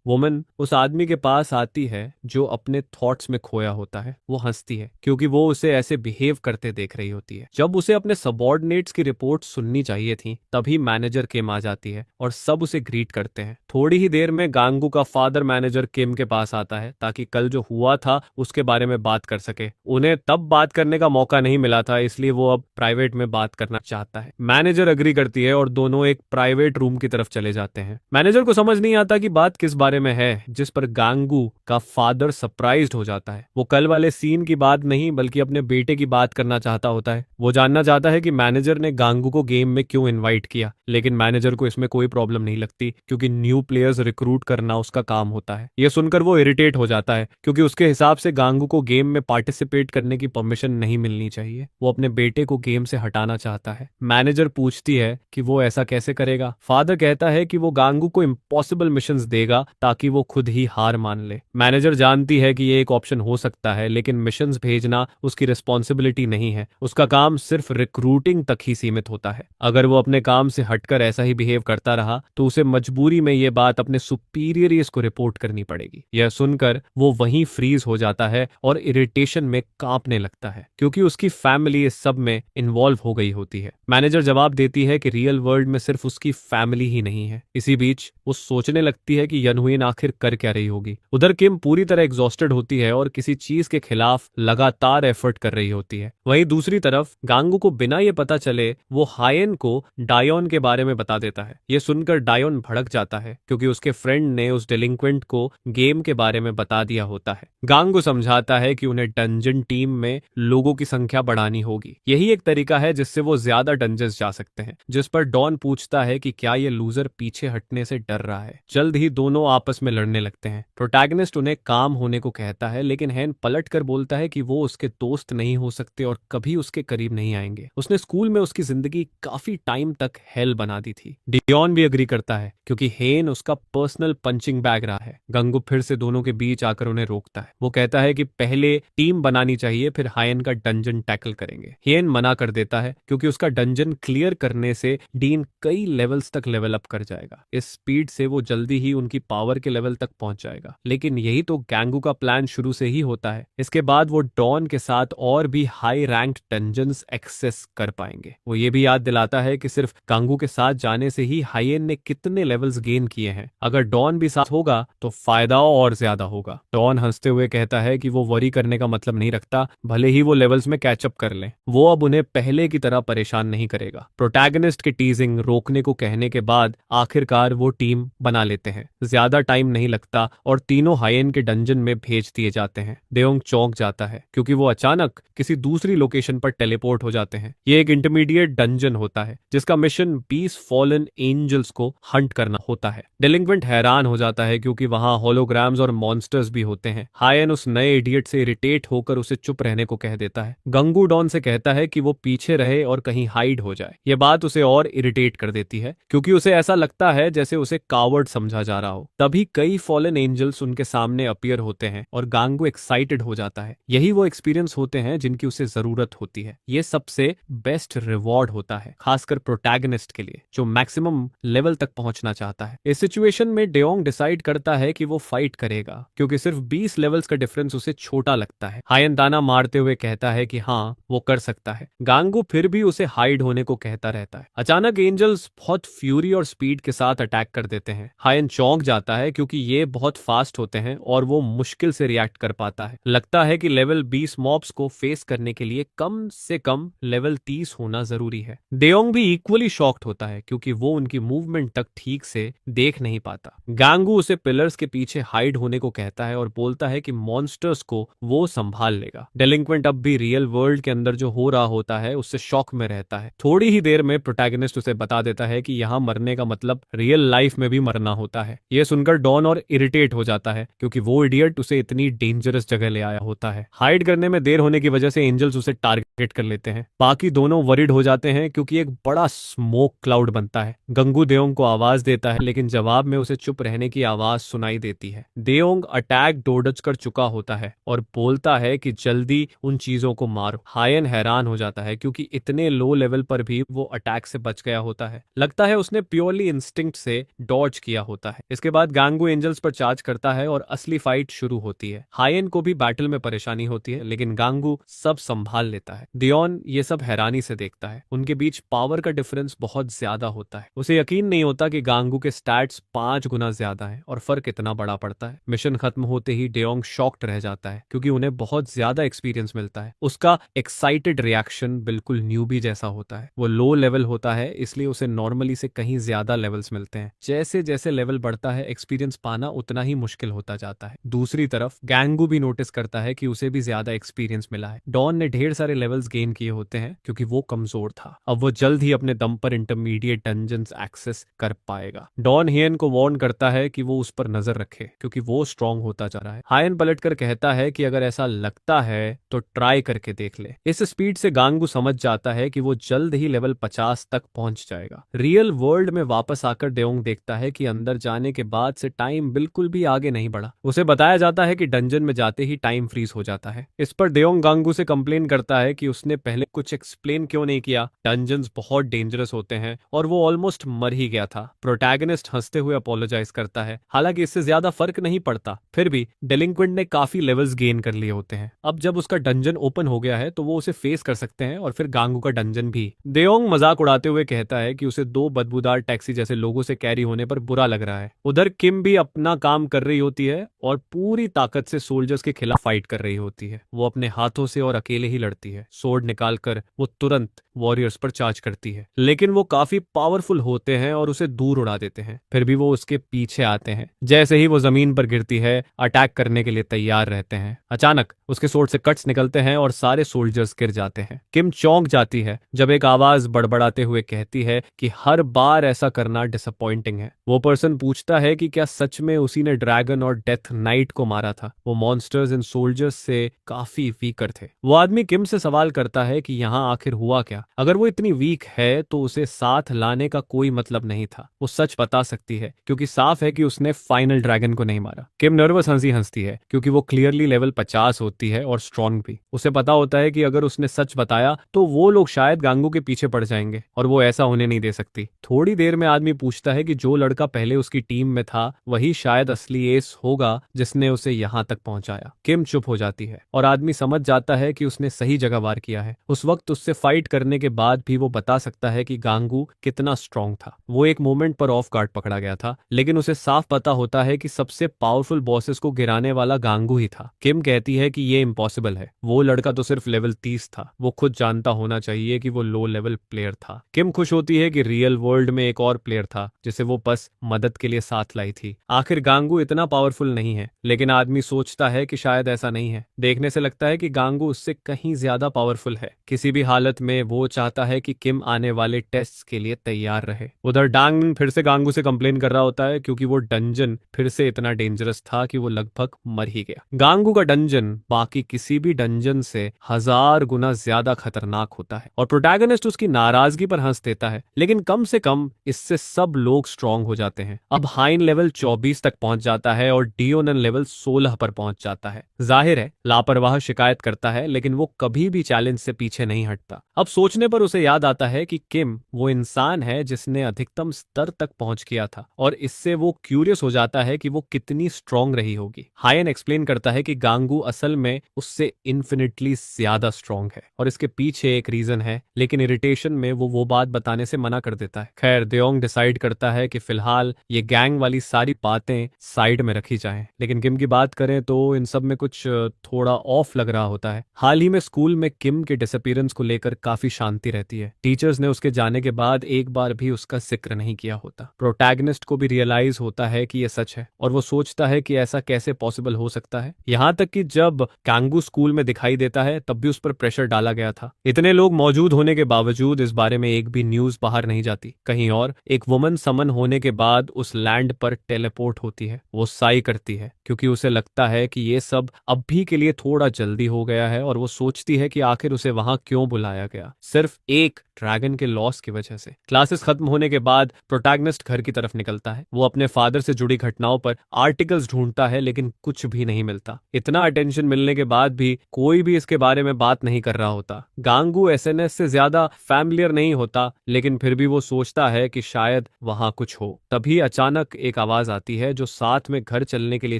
वुमन उस आदमी के पास आती है जो अपने थॉट्स में खोया होता है। वो हंसती है क्योंकि वो उसे ऐसे बिहेव करते देख रही होती है। जब उसे अपने सबॉर्डिनेट्स की रिपोर्ट सुननी चाहिए थी तभी मैनेजर किम आ जाती है और सब उसे ग्रीट करते हैं। थोड़ी ही देर में गांगू का फादर मैनेजर किम के पास आता है ताकि कल जो हुआ था उसके बारे में बात कर सके। उन्हें तब बात करने का मौका नहीं मिला था इसलिए वो अब प्राइवेट में बात करना चाहता है। मैनेजर अग्री करती है और दोनों एक प्राइवेट रूम की तरफ चले जाते हैं। मैनेजर को समझ नहीं आता कि बात किस बारे में है, जिस पर गांगू गांगू का फादर सरप्राइज्ड हो जाता है। वो कल वाले सीन की बात नहीं बल्कि अपने बेटे की बात करना चाहता होता है। वो जानना चाहता है कि मैनेजर ने गांगू को गेम में क्यों इनवाइट किया, लेकिन मैनेजर को इसमें कोई प्रॉब्लम नहीं लगती क्योंकि न्यू प्लेयर्स रिक्रूट करना उसका काम होता है। यह सुनकर वो इरिटेट हो जाता है क्योंकि उसके हिसाब से गांगू को गेम में पार्टिसिपेट करने की परमिशन नहीं मिलनी चाहिए। वो अपने बेटे को गेम से हटाना चाहता है। मैनेजर पूछती है कि वो ऐसा कैसे करेगा। फादर कहता है कि वो गांगू को इम्पॉसिबल मिशंस देगा ताकि वो खुद ही हार मान ले। मैनेजर जानती है कि ये एक ऑप्शन हो सकता है, लेकिन मिशंस भेजना उसकी रिस्पॉन्सिबिलिटी नहीं है। उसका काम सिर्फ रिक्रूटिंग तक ही सीमित होता है। अगर वो अपने काम से हटकर ऐसा ही बिहेव करता रहा तो उसे मजबूरी में ये बात अपने सुपीरियर्स को रिपोर्ट करनी पड़ेगी। यह सुनकर वो वहीं फ्रीज हो जाता है और इरिटेशन में कांपने लगता है क्योंकि उसकी फैमिली इस सब में इन्वॉल्व हो गई होती है। मैनेजर जवाब देती है कि रियल वर्ल्ड में सिर्फ उसकी फैमिली ही नहीं है। इसी बीच वो सोचने लगती है कि यनहुइन आखिर कर क्या रही होगी। उधर किम पूरी तरह एग्जॉस्टेड होती है और किसी चीज के खिलाफ लगातार एफर्ट कर रही होती है। वहीं दूसरी तरफ गांगू को बिना ये पता चले वो हायन को डायोन के बारे में बता देता है। ये सुनकर डायोन भड़क जाता है क्योंकि उसके फ्रेंड ने उस डेलिंक्वेंट को गेम के बारे में बता दिया होता है। गांगू समझाता है कि उन्हें डंजन टीम में लोगों की संख्या बढ़ानी होगी। यही एक तरीका है जिससे वो ज्यादा डंजन्स जा सकते हैं। जिस पर डॉन पूछता है कि क्या ये लूजर पीछे हटने से डर रहा है। जल्द ही दोनों आपस में लड़ने लगते हैं। प्रोटैगनिस्ट उन्हें काम होने को कहता है, लेकिन हैन पलट कर बोलता है कि वो उसके दोस्त नहीं हो सकते और कभी उसके करीब नहीं आएंगे। उसने स्कूल में उसकी जिंदगी काफी टाइम तक हेल बना दी थी। डियोन भी अग्री करता है क्योंकि हेन उसका पर्सनल पंचिंग बैग रहा है। गंगू फिर से दोनों के बीच आकर उन्हें रोकता है। वो कहता है कि पहले टीम बनानी चाहिए, फिर हायन का डंजन टैकल करेंगे। हेन मना कर देता है क्योंकि उसका डंजन क्लियर करने से डीन कई लेवल्स तक लेवल अप कर जाएगा। इस स्पीड से वो जल्दी ही उनकी पावर के लेवल तक पहुंच जाएगा। लेकिन यही तो गांगू का प्लान शुरू से ही होता है। इसके बाद वो डॉन के साथ और भी हाई रैंक्ड डंजन्स एक्सेस कर पाएंगे। वो ये भी याद दिलाता है कि सिर्फ गांगू के साथ जाने से ही हायन ने कितने लेवल्स गेन किए हैं। अगर डॉन भी साथ होगा तो फायदा और ज्यादा होगा। डॉन हंसते हुए कहता है कि वो वरी करने का मतलब नहीं रखता, भले ही वो लेवल्स में कैचअप कर लें। वो अब उन्हें पहले की तरह परेशान नहीं करेगा। प्रोटैगनिस्ट के टीजिंग रोकने को कहने के बाद आखिरकार वो टीम बना लेते हैं। ज्यादा टाइम नहीं लगता और तीनों हायन के डंजन में भेज दिए जाते हैं। देओंग चौंक जाता है क्योंकि वो अचानक किसी दूसरी लोकेशन पर टेलीपोर्ट हो जाते हैं। ये एक इंटरमीडिएट डंजन होता है जिसका मिशन 20 फॉलन एंजल्स को हंट करना होता है। डेलिंक्वेंट हैरान हो जाता है क्योंकि वहां होलोग्राम्स और मॉन्स्टर्स भी होते हैं। हायन उस नए इडियट से इरिटेट होकर उसे चुप रहने को कह देता है। गंगू डॉन से कहता है कि वो पीछे रहे और कहीं हाइड हो जाए। यह बात उसे और इरिटेट कर देती है क्योंकि उसे ऐसा लगता है जैसे उसे कावर्ड समझा जा रहा हो। तभी कई फॉलन एंजल्स उनके सामने अपीयर होते हैं और गांगू एक्साइटेड हो जाता है। यही वो एक्सपीरियंस होते हैं जिनकी उसे जरूरत होती है। ये सबसे बेस्ट रिवॉर्ड होता है, खासकर प्रोटैगनिस्ट के लिए जो मैक्सिमम लेवल तक पहुंचना चाहता है। इस सिचुएशन में डेओंग डिसाइड करता है कि वो फाइट करेगा क्योंकि सिर्फ 20 लेवल्स का डिफरेंस उसे छोटा लगता है। हायन दाना मारते हुए कहता है कि हाँ वो कर सकता है। गांगू फिर भी उसे हाइड होने को कहता रहता है। अचानक एंजल्स बहुत फ्यूरी और स्पीड के साथ अटैक कर देते हैं। हायन चौंक जाता है क्योंकि ये बहुत फास्ट होते हैं और वो मुश्किल से रिएक्ट कर पाता है। लगता है कि लेवल 20 मॉब्स को फेस करने के लिए कम से कम लेवल 30 होना जरूरी है। देओंग भी इक्वली शॉक्ड होता है क्योंकि वो उनकी मूवमेंट तक ठीक से देख नहीं पाता। गांगू उसे पिलर्स के पीछे हाइड होने को कहता है और बोलता है कि मॉन्स्टर्स को वो संभाल लेगा। डेलिंक्वेंट अब भी रियल वर्ल्ड के अंदर जो हो रहा होता है उससे शॉक में रहता है। थोड़ी ही देर में प्रोटैगनिस्ट उसे बता देता है कि यहाँ मरने का मतलब रियल लाइफ में भी मरना होता है। यह सुनकर डॉन और इरिटेट हो जाता है क्योंकि वो इडियट उसे इतनी डेंजरस जगह ले आया होता है। हाइड करने में देर होने की वजह से एंजल्स उसे टारगेट कर लेते हैं। बाकी दोनों वरिड हो जाते हैं क्योंकि एक बड़ा स्मोक क्लाउड बनता है। गंगू देओंग को आवाज देता है लेकिन जवाब में उसे चुप रहने की आवाज सुनाई देती है। देओंग अटैक डोडज कर चुका होता है और बोलता है कि जल्दी उन चीजों को मारो। हायन हैरान हो जाता है क्योंकि इतने लो लेवल पर भी वो अटैक से बच गया होता है। लगता है उसने प्योरली इंस्टिंक्ट से डॉज किया होता है। इसके बाद गांगू एंजल्स पर चार्ज करता है और असली फाइट शुरू होती है। हायन को भी बैटल में परेशानी होती है लेकिन गांगू सब संभाल लेता है। डियोन ये सब हैरानी से देखता है। उनके बीच पावर का डिफरेंस बहुत ज्यादा होता है। उसे यकीन नहीं होता कि गांगू के स्टैट्स 5 गुना ज्यादा हैं और फर्क इतना बड़ा पड़ता है। मिशन खत्म होते ही डियोंग शॉक्ड रह जाता है क्योंकि उन्हें बहुत ज्यादा एक्सपीरियंस मिलता है। उसका एक्साइटेड रिएक्शन बिल्कुल न्यूबी जैसा होता है। वो लो लेवल होता है इसलिए उसे नॉर्मली से कहीं ज्यादा लेवल्स मिलते हैं। जैसे जैसे लेवल बढ़ता है एक्सपीरियंस पाना उतना ही मुश्किल होता जाता है। दूसरी तरफ गांगू भी नोटिस करता है कि उसे भी ज्यादा एक्सपीरियंस मिला है। डॉन ने ढेर सारे लेवल्स गेन किए होते हैं क्योंकि वो कमजोर था। अब वो जल्द ही अपने दम पर इंटरमीडिएट डंजन्स एक्सेस कर पाएगा। डॉन हियन को वार्न करता है कि वो उस पर नजर रखे क्योंकि वो स्ट्रांग होता जा रहा है। हायन पलटकर कहता है कि अगर ऐसा लगता है तो ट्राई करके देख ले। इस स्पीड से गांगू समझ जाता है कि वो जल्द ही लेवल 50 तक पहुंच जाएगा। रियल वर्ल्ड में वापस आकर डेओंग देखता है कि अंदर जाने के बाद से टाइम बिल्कुल भी आगे नहीं बढ़ा। उसे बताया जाता है कि डंजन में जाते ही टाइम फ्रीज हो जाता है। इस पर डेओंग गांगू से कंप्लेन करता है कि उसने पहले कुछ एक्सप्लेन क्यों नहीं किया। डंजन्स बहुत डेंजरस होते हैं और वो ऑलमोस्ट मर ही गया था। प्रोटैगनिस्ट हंसते हुए अपोलोजाइज करता है। हालांकि इससे ज्यादा फर्क नहीं पड़ता, फिर भी डेलिंक्वेंट ने काफी लेवल्स गेन कर लिए होते हैं। अब जब उसका डंजन ओपन हो गया है तो वो उसे फेस कर सकते हैं और फिर गांगू का डंजन भी। डेओंग मजाक उड़ाते हुए कहता है कि उसे 2 बदबूदार टैक्सी जैसे लोगों से कैरी होने पर बुरा लग रहा है। उधर किम भी अपना काम कर रही होती है और पूरी ताकत से सोल्जर्स के खिलाफ फाइट कर रही होती है। वो अपने हाथों से और अकेले ही लड़ती है। सोर्ड निकालकर वो तुरंत वॉरियर्स पर चार्ज करती है, लेकिन वो काफी पावरफुल होते हैं और उसे दूर उड़ा देते हैं। फिर भी वो उसके पीछे आते हैं। जैसे ही वो जमीन पर गिरती है अटैक करने के लिए तैयार रहते हैं। अचानक उसके सोर्ड से कट्स निकलते हैं और सारे सोल्जर्स गिर जाते हैं। किम चौंक जाती है जब एक आवाज बड़बड़ाते हुए कहती है कि हर बार ऐसा करना डिसअपॉइंटिंग है। वो पर्सन पूछता है कि क्या सच में उसी ने ड्रैगन और डेथ नाइट को मारा था। वो मॉन्स्टर्स इन सोल्जर्स से काफी वीकर थे। वो आदमी किम से सवाल करता है कि यहाँ आखिर हुआ क्या। अगर वो इतनी वीक है तो उसे साथ लाने का कोई मतलब नहीं था। वो सच बता सकती है क्योंकि साफ है कि उसने फाइनल ड्रैगन को नहीं मारा। किम नर्वस हंसी हंसती है क्योंकि वो क्लियरली लेवल 50 होती है और स्ट्रांग भी। उसे पता होता है कि अगर उसने सच बताया तो वो लोग शायद गांगू के पीछे पड़ जाएंगे और वो ऐसा होने नहीं दे सकती। थोड़ी देर में आदमी पूछता है कि जो लड़का पहले उसकी टीम में था वही शायद असली एस होगा जिसने उसे यहाँ तक पहुंचाया। किम चुप हो जाती है और आदमी समझ जाता है कि उसने सही जगह वार किया है। उस वक्त उससे फाइट करने के बाद भी वो बता सकता है कि गांगू कितना स्ट्रांग था। वो एक मोमेंट पर ऑफ गार्ड पकड़ा गया था, लेकिन उसे साफ पता होता है कि सबसे पावरफुल बॉसेस को गिराने वाला गांगू ही था। किम कहती है कि ये इम्पॉसिबल है। वो लड़का तो सिर्फ लेवल 30 था। वो खुद जानता होना चाहिए कि वो लो लेवल प्लेयर था। किम खुश होती है कि रियल वर्ल्ड में एक और प्लेयर था जिसे वो बस मदद के लिए साथ लाई थी। आखिर गांगू इतना पावरफुल नहीं है, लेकिन आदमी सोचता है कि शायद ऐसा नहीं है। देखने से लगता है कि गांगू उससे कहीं ज्यादा पावरफुल है। किसी भी हालत में वो चाहता है कि किम आने वाले टेस्ट के लिए तैयार रहे। उधर डांग फिर से गांगू से कंप्लेन कर रहा होता है क्योंकि वो डंजन फिर से इतना डेंजरस था कि वो लगभग मर ही गया। गांगू का डंजन बाकी किसी भी डंजन से 1000 गुना ज्यादा खतरनाक होता है और प्रोटैगनिस्ट उसकी नाराजगी पर हंस देता है, लेकिन कम से कम इससे सब लोग स्ट्रांग हो जाते हैं। अब हाइन लेवल 24 तक पहुंच जाता है और डियोनन लेवल 16 पर पहुंच जाता है। जाहिर है लापरवाह शिकायत करता है, लेकिन वो कभी भी चैलेंज से पीछे नहीं हटता। अब सोचने पर उसे याद आता है कि किम वो इंसान है जिसने अधिकतम स्तर तक पहुंच किया था और इससे वो क्यूरियस हो जाता है कि वो कितनी स्ट्रांग रही होगी। हायन एक्सप्लेन करता है कि गांगू असल में उससे इन्फिनिटली ज्यादा स्ट्रांग है और इसके पीछे एक रीजन है, लेकिन इरिटेशन में वो बात बताने से मना कर देता है। खैर देओंग डिसाइड करता है कि फिलहाल ये गैंग वाली सारी बातें साइड में रखी जाएं, लेकिन किम की बात करें तो इन सब में कुछ थोड़ा ऑफ लग रहा होता है। हाल ही में स्कूल में किम के डिसअपीयरेंस को लेकर काफी शांति रहती है। टीचर्स ने उसके जाने के बाद एक बार भी उसका जिक्र नहीं किया होता। प्रोटैगनिस्ट को भी रियलाइज होता है कि ये सच है और वो सोचता है कि ऐसा कैसे पॉसिबल हो सकता है। यहाँ तक कि जब गांगू स्कूल में दिखाई देता है तब भी उस पर प्रेशर डाला गया था। इतने लोग मौजूद होने के बावजूद इस बारे में एक भी न्यूज बाहर नहीं जाती। कहीं और एक वुमन समन होने के बाद उस लैंड पर टेलीपोर्ट होती है। वो साई करती है क्योंकि उसे लगता है कि ये सब अभी के लिए थोड़ा जल्दी हो गया है और वो सोचती है कि आखिर उसे वहां क्यों बुलाया गया। सिर्फ एक ड्रैगन के लॉस की वजह से। क्लासेस खत्म होने के बाद प्रोटैगनिस्ट घर की तरफ निकलता है। वो अपने फादर से जुड़ी घटनाओं पर आर्टिकल्स ढूंढता है, लेकिन कुछ भी नहीं मिलता। इतना अटेंशन मिलने के बाद भी कोई भी इसके बारे में बात नहीं कर रहा होता। गांगू एसएनएस से ज्यादा फैमिलियर नहीं होता, लेकिन फिर भी वो सोचता है कि शायद वहां कुछ हो। तभी अचानक एक आवाज आती है जो साथ में घर चलने के लिए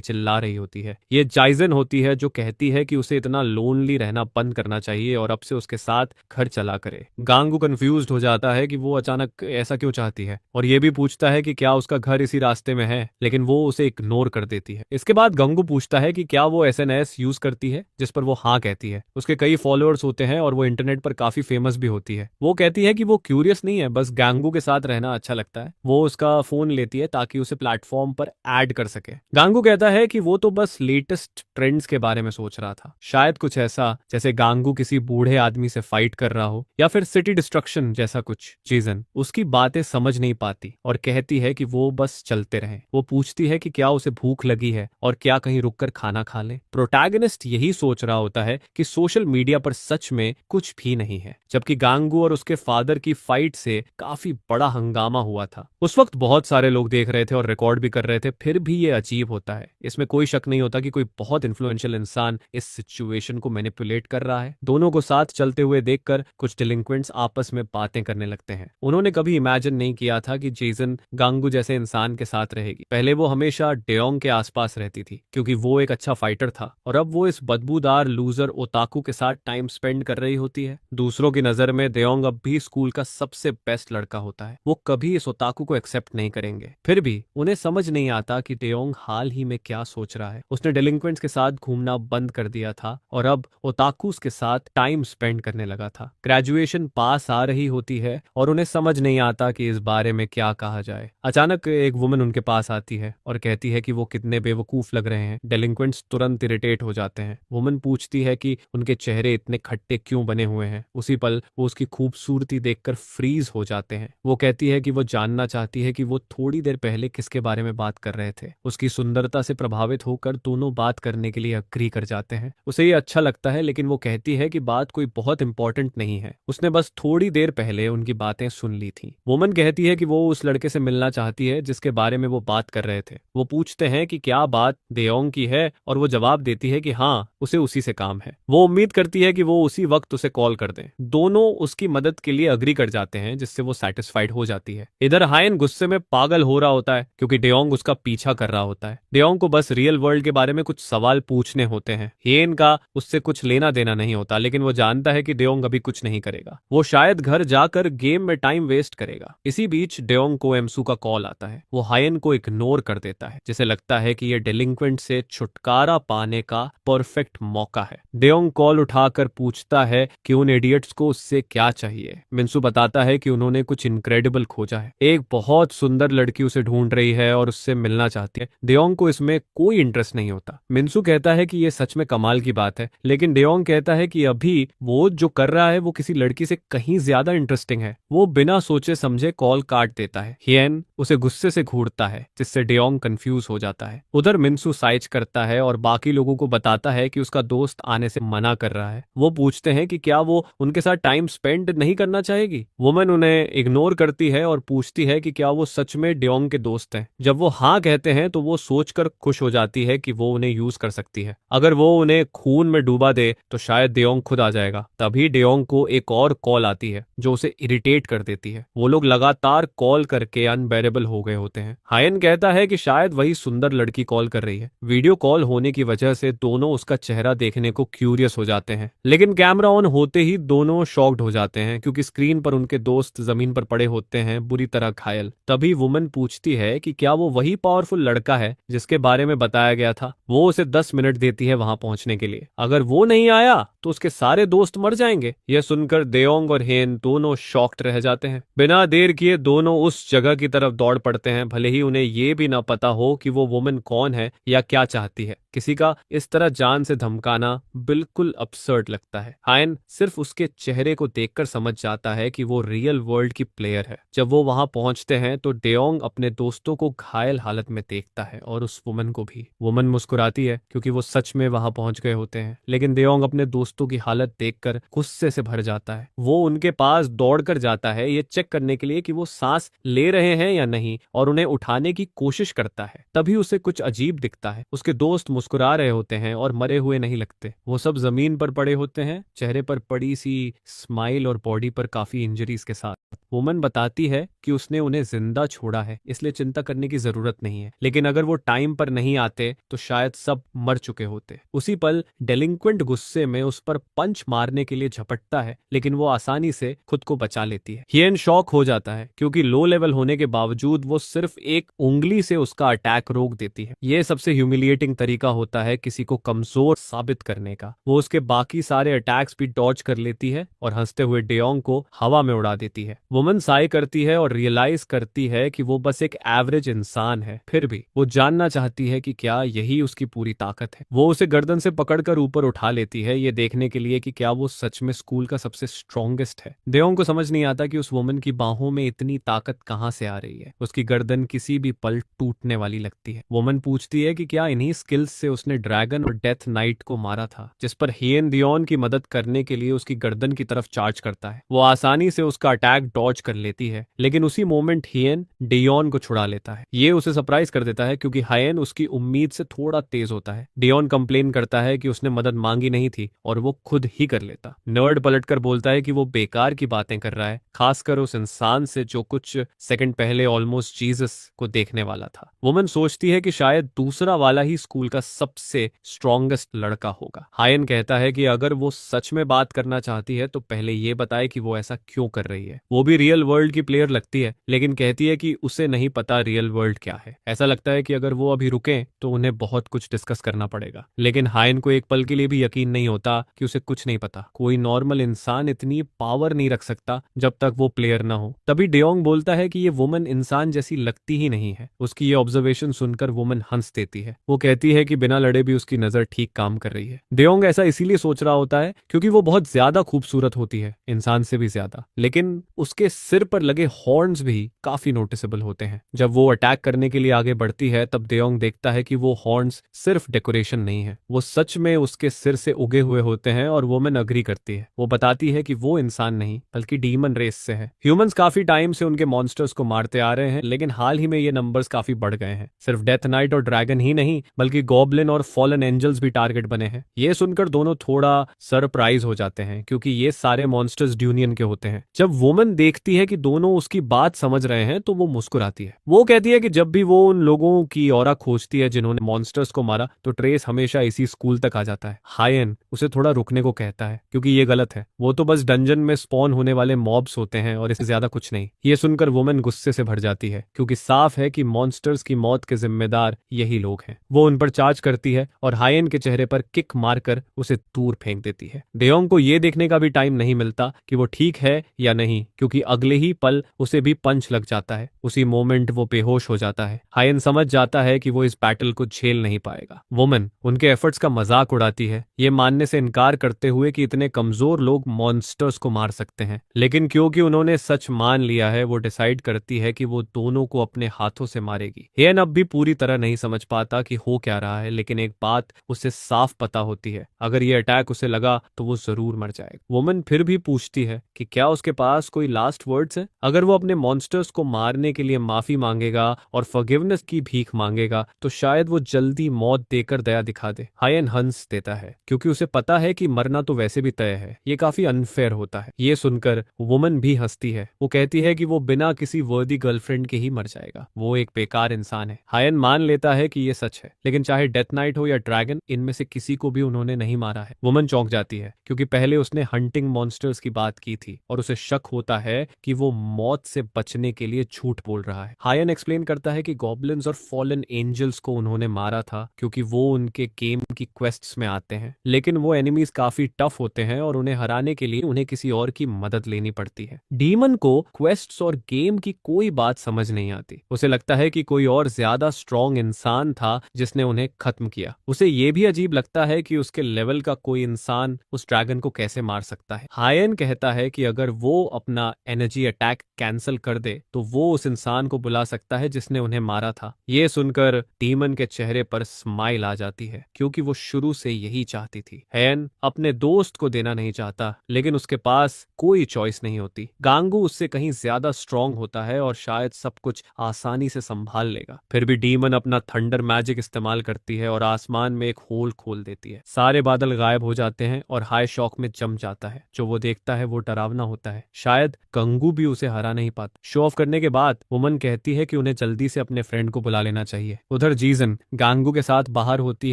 चिल्ला रही होती है। ये जाइजन होती है जो कहती है कि उसे इतना लोनली रहना बंद करना चाहिए और अब से उसके साथ घर चला करे। गांगू कंफ्यूज्ड हो जाता है कि वो अचानक ऐसा क्यों चाहती है, और ये भी पूछता है कि क्या उसका घर इसी रास्ते में है, लेकिन वो उसे इग्नोर कर देती है। इसके बाद गांगू पूछता है कि क्या वो एसएनएस यूज करती है, जिस पर वो हाँ कहती है। उसके कई फॉलोअर्स होते हैं और वो इंटरनेट पर काफी फेमस भी होती है। वो कहती है कि वो क्यूरियस नहीं है, बस गांगू के साथ रहना अच्छा लगता है। वो उसका फोन लेती है ताकि उसे प्लेटफॉर्म पर ऐड कर सके। गांगू कहता है कि वो तो बस लेटेस्ट ट्रेंड्स के बारे में सोच रहा था, शायद कुछ ऐसा जैसे गांगू किसी बूढ़े आदमी से फाइट कर रहा हो या फिर सिटी डिस्ट्रक्शन जैसा कुछ। जीजन उसकी बातें समझ नहीं पाती और कहती है कि वो बस चलते रहें। वो पूछती है कि क्या उसे भूख लगी है और क्या कहीं रुककर खाना खा ले। प्रोटैगनिस्ट यही सोच रहा होता है कि सोशल मीडिया पर सच में कुछ भी नहीं है, जबकि गांगू और उसके फादर की फाइट से काफी बड़ा हंगामा हुआ था। उस वक्त बहुत सारे लोग देख रहे थे और रिकॉर्ड भी कर रहे थे। फिर भी ये अजीब होता है। इसमें कोई शक नहीं होता कि कोई बहुत इन्फ्लुएंशियल इंसान इस सिचुएशन को मैनिपुलेट कर रहा है। दोनों को साथ चलते हुए देखकर कुछ डिलिंक्वेंट्स आपस में बातें करने लगते हैं। उन्होंने कभी इमेजिन नहीं किया था कि जेसन गांगू जैसे इंसान के साथ रहेगी। पहले वो हमेशा डेयोंग के आसपास रहती थी क्योंकि वो एक अच्छा फाइटर था, और अब वो इस बदबूदार लूजर ओताकू के साथ टाइम स्पेंड कर रही होती है। दूसरों की नजर में डेयोंग अब भी स्कूल का सबसे बेस्ट लड़का होता है। वो कभी इस ओताकू को एक्सेप्ट नहीं करेंगे। फिर भी उन्हें समझ नहीं आता कि डेयोंग हाल ही में क्या सोच रहा है। उसने डिलिंक्वेंट्स के साथ घूमना बंद कर दिया था और अब ओताकूस के साथ टाइम स्पेंड करने लगा था। ग्रेजुएशन पास आ रही होती है और उन्हें समझ नहीं आता कि इस बारे में क्या कहा जाए। अचानक एक वुमन उनके पास आती है और कहती है कि वो कितने बेवकूफ लग रहे हैं। डेलिंक्वेंट्स तुरंत इरिटेट हो जाते हैं। वुमन पूछती है कि उनके चेहरे इतने खट्टे क्यों बने हुए हैं। उसी पल वो उसकी खूबसूरती देखकर फ्रीज हो जाते हैं। वो कहती है कि वो जानना चाहती है कि वो थोड़ी देर पहले किसके बारे में बात कर रहे थे। उसकी सुंदरता से प्रभावित होकर दोनों बात करने के लिए अग्री कर जाते हैं। उसे ये अच्छा लगता है, लेकिन वो कहती है कि बात कोई बहुत इंपॉर्टेंट नहीं है, उसने बस थोड़ी देर पहले उनकी बातें सुन ली थी। वुमन कहती है कि वो उस लड़के से मिलना चाहती है जिसके बारे में वो बात कर रहे थे। वो पूछते हैं कि क्या बात डेयोंग की है, और वो जवाब देती है कि हाँ, उसे उसी से काम है। वो उम्मीद करती है कि वो उसी वक्त उसे कॉल कर दे। दोनों उसकी मदद के लिए अग्री कर जाते हैं, जिससे वो सेटिस्फाइड हो जाती है। इधर हायन गुस्से में पागल हो रहा होता है क्योंकि डेयोंग उसका पीछा कर रहा होता है। डेयोंग को बस रियल वर्ल्ड के बारे में कुछ सवाल पूछने होते हैं। हेन का उससे कुछ लेना देना नहीं होता, लेकिन वो जानता है कि डेयोंग अभी कुछ नहीं करेगा। वो शायद घर जाकर गेम में टाइम वेस्ट करेगा। इसी बीच डेयोंग को एमसू का कॉल आता है। वो हायन को इग्नोर कर देता है, जिसे लगता है कि ये डेलिंक्वेंट से छुटकारा पाने का परफेक्ट मौका है। डेयोंग कॉल उठाकर पूछता है कि उन इडियट्स को उससे क्या चाहिए। मिंसू बताता है कि उन्होंने कुछ इनक्रेडिबल खोजा है। एक बहुत सुंदर लड़की उसे ढूंढ रही है और उससे मिलना चाहती है। डेयोंग को इसमें कोई इंटरेस्ट नहीं होता। मिंसू कहता है कि यह सच में कमाल की बात है, लेकिन डेयोंग कहता है कि अभी वो जो कर रहा है वो किसी लड़की से कहीं ज्यादा इंटरेस्टिंग है। वो बिना सोचे समझे कॉल काट देता है। हियन उसे गुस्से से घूरता है, जिससे डेयोंग कंफ्यूज हो जाता है। उधर मिंसू साइज करता है और बाकी लोगों को बताता है कि उसका दोस्त आने से मना कर रहा है। वो पूछते हैं कि क्या वो उनके साथ टाइम स्पेंड नहीं करना चाहेगी। वुमन उन्हें इग्नोर करती है और पूछती है कि क्या वो सच में डेयोंग के दोस्त हैं। जब वो हाँ कहते हैं तो वो सोचकर खुश हो जाती है कि वो उन्हें यूज कर सकती है। अगर वो उन्हें खून में डूबा दे तो शायद डेयोंग खुद आ जाएगा। तभी डेयोंग को एक और कॉल आती है जो उसे इरिटेट कर देती है। वो लोग लगातार कॉल करके अनबेरेबल हो गए होते हैं। हायन कहता है कि शायद वही सुंदर लड़की कॉल कर रही है। वीडियो कॉल होने की वजह से दोनों उसका चेहरा देखने को क्यूरियस हो जाते हैं, लेकिन कैमरा ऑन होते ही दोनों शॉक्ड हो जाते हैं क्योंकि स्क्रीन पर उनके दोस्त जमीन पर पड़े होते हैं, बुरी तरह घायल। तभी वुमन पूछती है कि क्या वो वही पावरफुल लड़का है जिसके बारे में बताया गया था। वो उसे 10 मिनट देती है वहां पहुंचने के लिए। अगर वो नहीं आया तो उसके सारे दोस्त मर जाएंगे। यह सुनकर डेयोंग और हेन दोनों शॉक्ड रह जाते हैं। बिना देर किए दोनों उस जगह की तरफ दौड़ पड़ते हैं, भले ही उन्हें ये भी ना पता हो कि वो वुमन कौन है या क्या चाहती है। किसी का इस तरह जान से धमकाना बिल्कुल absurd लगता है। हायन सिर्फ उसके चेहरे को देखकर समझ जाता है कि वो रियल वर्ल्ड की प्लेयर है। जब वो वहां पहुंचते हैं तो डेयोंग अपने दोस्तों को घायल हालत में देखता है और उस वुमन को भी। वुमन मुस्कुराती है क्योंकि वो सच में वहां पहुंच गए होते हैं, लेकिन डेयोंग अपने दोस्तों की हालत देखकर गुस्से से भर जाता है। वो उनके पास दौड़कर जाता है ये चेक करने के लिए कि वो सांस ले रहे हैं या नहीं, और उन्हें उठाने की कोशिश करता है। तभी उसे कुछ अजीब दिखता है। उसके दोस्त मुस्कुरा रहे होते हैं और मरे हुए नहीं लगते। वो सब जमीन पर पड़े होते हैं, चेहरे पर बड़ी सी स्माइल और बॉडी पर काफी इंजरीज के साथ। वुमन बताती है कि उसने उन्हें जिंदा छोड़ा है, इसलिए चिंता करने की जरूरत नहीं है, लेकिन अगर वो टाइम पर नहीं आते तो शायद सब मर चुके होते। उसी पल डेलिंक्वेंट गुस्से में उस पर पंच मारने के लिए झपटता है, लेकिन वो आसानी से खुद को बचा लेती है। हियन शॉक हो जाता है क्योंकि लो लेवल होने के बावजूद वो सिर्फ एक उंगली से उसका अटैक रोक देती है। ये सबसे ह्यूमिलिएटिंग तरीका होता है किसी को कमजोर साबित करने का। वो उसके बाकी सारे अटैक्स भी डॉज कर लेती है और हंसते हुए डेयोंग को हवा में उड़ा देती है। वुमन साई करती है और रियलाइज करती है कि वो बस एक एवरेज इंसान है। फिर भी वो जानना चाहती है कि क्या यही उसकी पूरी ताकत है। वो उसे गर्दन से पकड़कर ऊपर उठा लेती है, ये देखने के लिए कि क्या वो सच में स्कूल का सबसे स्ट्रॉन्गेस्ट है। डेयोंग को समझ नहीं आता कि उस वुमन की बाहों में इतनी ताकत कहां से आ रही है। उसकी गर्दन किसी भी पल टूटने वाली लगती है। वुमन पूछती है कि क्या इन्हीं स्किल्स से उसने ड्रैगन और डेथ नाइट को मारा था, जिस पर हियन दियोन की मदद करने के लिए उसकी गर्दन की तरफ चार्ज करता है। वो आसानी से उसका अटैक डॉज कर लेती है, लेकिन उसी मोमेंट हियन डियोन को छुड़ा लेता है। ये उसे सरप्राइज कर देता है क्योंकि हायन उसकी उम्मीद से थोड़ा तेज होता है। डियोन कंप्लेन करता है कि उसने मदद मांगी नहीं थी और वो खुद ही कर लेता। नर्ड पलटकर बोलता है कि वो बेकार की बातें कर रहा है, खासकर उस इंसान से जो कुछ सेकंड पहले ऑलमोस्ट जीसस को देखने वाला था। वुमन सोचती है कि शायद दूसरा वाला ही स्कूल का सबसे स्ट्रॉन्गेस्ट लड़का होगा। हायन कहता है कि अगर वो सच में बात करना चाहती है तो पहले ये बताए कि वो ऐसा क्यों कर रही है। वो भी रियल वर्ल्ड की प्लेयर लगती है, लेकिन कहती है कि उसे नहीं पता रियल वर्ल्ड क्या है। ऐसा लगता है कि अगर वो अभी रुके तो उन्हें बहुत कुछ डिस्कस करना पड़ेगा। लेकिन हायन को एक पल के लिए भी यकीन नहीं होता कि उसे कुछ नहीं पता। कोई नॉर्मल इंसान इतनी पावर नहीं रख सकता जब तक वो प्लेयर ना हो। तभी डेयोंग बोलता है कि ये वुमन इंसान जैसी लगती ही नहीं है। उसकी ये ऑब्जर्वेशन सुनकर वुमन हंस देती है। वो कहती है कि बिना लड़े भी उसकी नजर ठीक काम कर रही है। डेयोंग ऐसा इसीलिए सोच रहा होता है क्योंकि वो बहुत ज्यादा खूबसूरत होती है, इंसान से भी ज्यादा। लेकिन उसके सिर पर लगे हॉर्न्स भी काफी नोटिसेबल होते हैं। जब वो अटैक करने के लिए आगे बढ़ती है तब डेयोंग देखता है कि वो हॉर्न्स सिर्फ डेकोरेशन नहीं है, वो सच में उसके सिर से उगे हुए होते हैं। और वुमन अग्री करती है। वो बताती है कि वो इंसान नहीं बल्कि डीमन रेस से है। ह्यूमंस काफी टाइम से उनके मॉन्स्टर्स को मारते आ रहे हैं, लेकिन हाल ही में ये नंबर्स काफी बढ़ गए हैं। सिर्फ डेथ नाइट और ड्रैगन ही नहीं बल्कि गॉब्लिन और फॉलन एंजल्स भी टारगेट बने हैं। ये सुनकर दोनों थोड़ा सरप्राइज हो जाते हैं क्योंकि ये सारे मॉन्स्टर्स ड्यूनियन के होते हैं। जब वुमन देखती है कि दोनों उसकी बात समझ रहे हैं तो वो मुस्कुराती है। वो कहती है कि जब भी वो उन लोगों की ऑरा खोजती है जिन्होंने मॉन्स्टर्स को मारा तो ट्रेस हमेशा इसी स्कूल तक आ जाता है। हायन उसे थोड़ा रुकने को कहता है क्योंकि ये गलत है। वो तो बस डंजन में स्पॉन होने वाले मॉब्स होते हैं और इससे ज्यादा कुछ नहीं। ये सुनकर वुमन गुस्से से भर जाती है क्योंकि साफ है कि मॉन्स्टर्स की मौत के जिम्मेदार यही लोग हैं। वो उन पर चार्ज करती है और हायन के चेहरे पर किक मारकर उसे दूर फेंक देती है। डेयोंग को यह देखने का भी टाइम नहीं मिलता कि वो ठीक है या नहीं, क्योंकि अगले ही पल उसे भी पंच लग जाता है। उसी मोमेंट वो बेहोश हो जाता है। हायन समझ जाता है कि वो इस बैटल को झेल नहीं पाएगा। वुमन उनके एफर्ट्स का मजाक उड़ाती है, ये मानने से इनकार करते हुए कि इतने कमजोर लोग मॉन्स्टर्स को मार सकते हैं। लेकिन क्योंकि उन्होंने सच मान लिया है, वो डिसाइड करती है कि वो दोनों को अपने हाथों से मारेगी। हियन अब भी पूरी तरह नहीं समझ पाता कि हो क्या रहा है, लेकिन एक बात उसे साफ पता होती है, अगर ये अटैक उसे लगा तो वो जरूर मर जाएगा। वुमन फिर भी पूछती है कि क्या उसके पास कोई लास्ट वर्ड्स है। अगर वो अपने मॉन्स्टर्स को मारने के लिए माफी मांगेगा और फॉरगिवनेस की भीख मांगेगा तो शायद वो जल्दी मौत देकर दया दिखा दे। हायन हंस देता है क्योंकि उसे पता है कि मरना तो वैसे भी तय है, ये काफी अनफेयर होता है। ये सुनकर वुमन भी हंसती है। वो कहती है कि वो बिना किसी वर्दी गर्लफ्रेंड के ही मर जाएगा, वो एक बेकार इंसान है। हायन मान लेता है कि ये सच है, लेकिन चाहे डेथ नाइट हो या ड्रैगन, इनमें से किसी को भी उन्होंने नहीं मारा है। वुमन चौंक जाती है क्योंकि पहले उसने हंटिंग मॉन्स्टर्स की बात की थी और उसे शक होता है कि वो मौत से बचने के लिए झूठ बोल रहा है। हायन एक्सप्लेन करता है कि गॉब्लिन्स और फॉलन एंजल्स को उन्होंने मारा था क्योंकि वो उनके गेम की क्वेस्ट्स में आते हैं, लेकिन वो एनिमीज काफी टफ होते हैं और उन्हें हराने के लिए उन्हें किसी और की मदद लेनी पड़ती है। डीमन को क्वेस्ट्स और गेम की कोई बात समझ नहीं आती। उसे लगता है कि कोई और ज्यादा स्ट्रॉन्ग इंसान था जिसने उन्हें खत्म किया। उसे ये भी अजीब लगता है कि उसके लेवल का कोई इंसान उस ड्रैगन को कैसे मार सकता है। हायन कहता है कि अगर वो अपना एनर्जी अटैक कैंसिल कर दे तो वो उस इंसान को बुला सकता है जिसने उन्हें मारा था। ये सुनकर डीमन के चेहरे पर स्माइल आ जाती है, क्योंकि वो शुरू से यही चाहती थी। हायन अपने दोस्त को देना नहीं चाहता, लेकिन उसके पास कोई चॉइस नहीं होती। गांगू उससे कहीं ज्यादा स्ट्रांग होता है और शायद सब कुछ आसानी से संभाल लेगा। फिर भी डीमन अपना थंडर मैजिक इस्तेमाल करती है और आसमान में एक होल खोल देती है। सारे बादल गायब हो जाते हैं और हाई शॉक में जम जाता है। जो वो देखता है वो डरावना होता है। शायद गांगू भी उसे हरा नहीं पाता। शो ऑफ करने के बाद वुमन कहती है कि उन्हें जल्दी से अपने फ्रेंड को बुला लेना चाहिए। उधर जीजन गांगू के साथ बाहर होती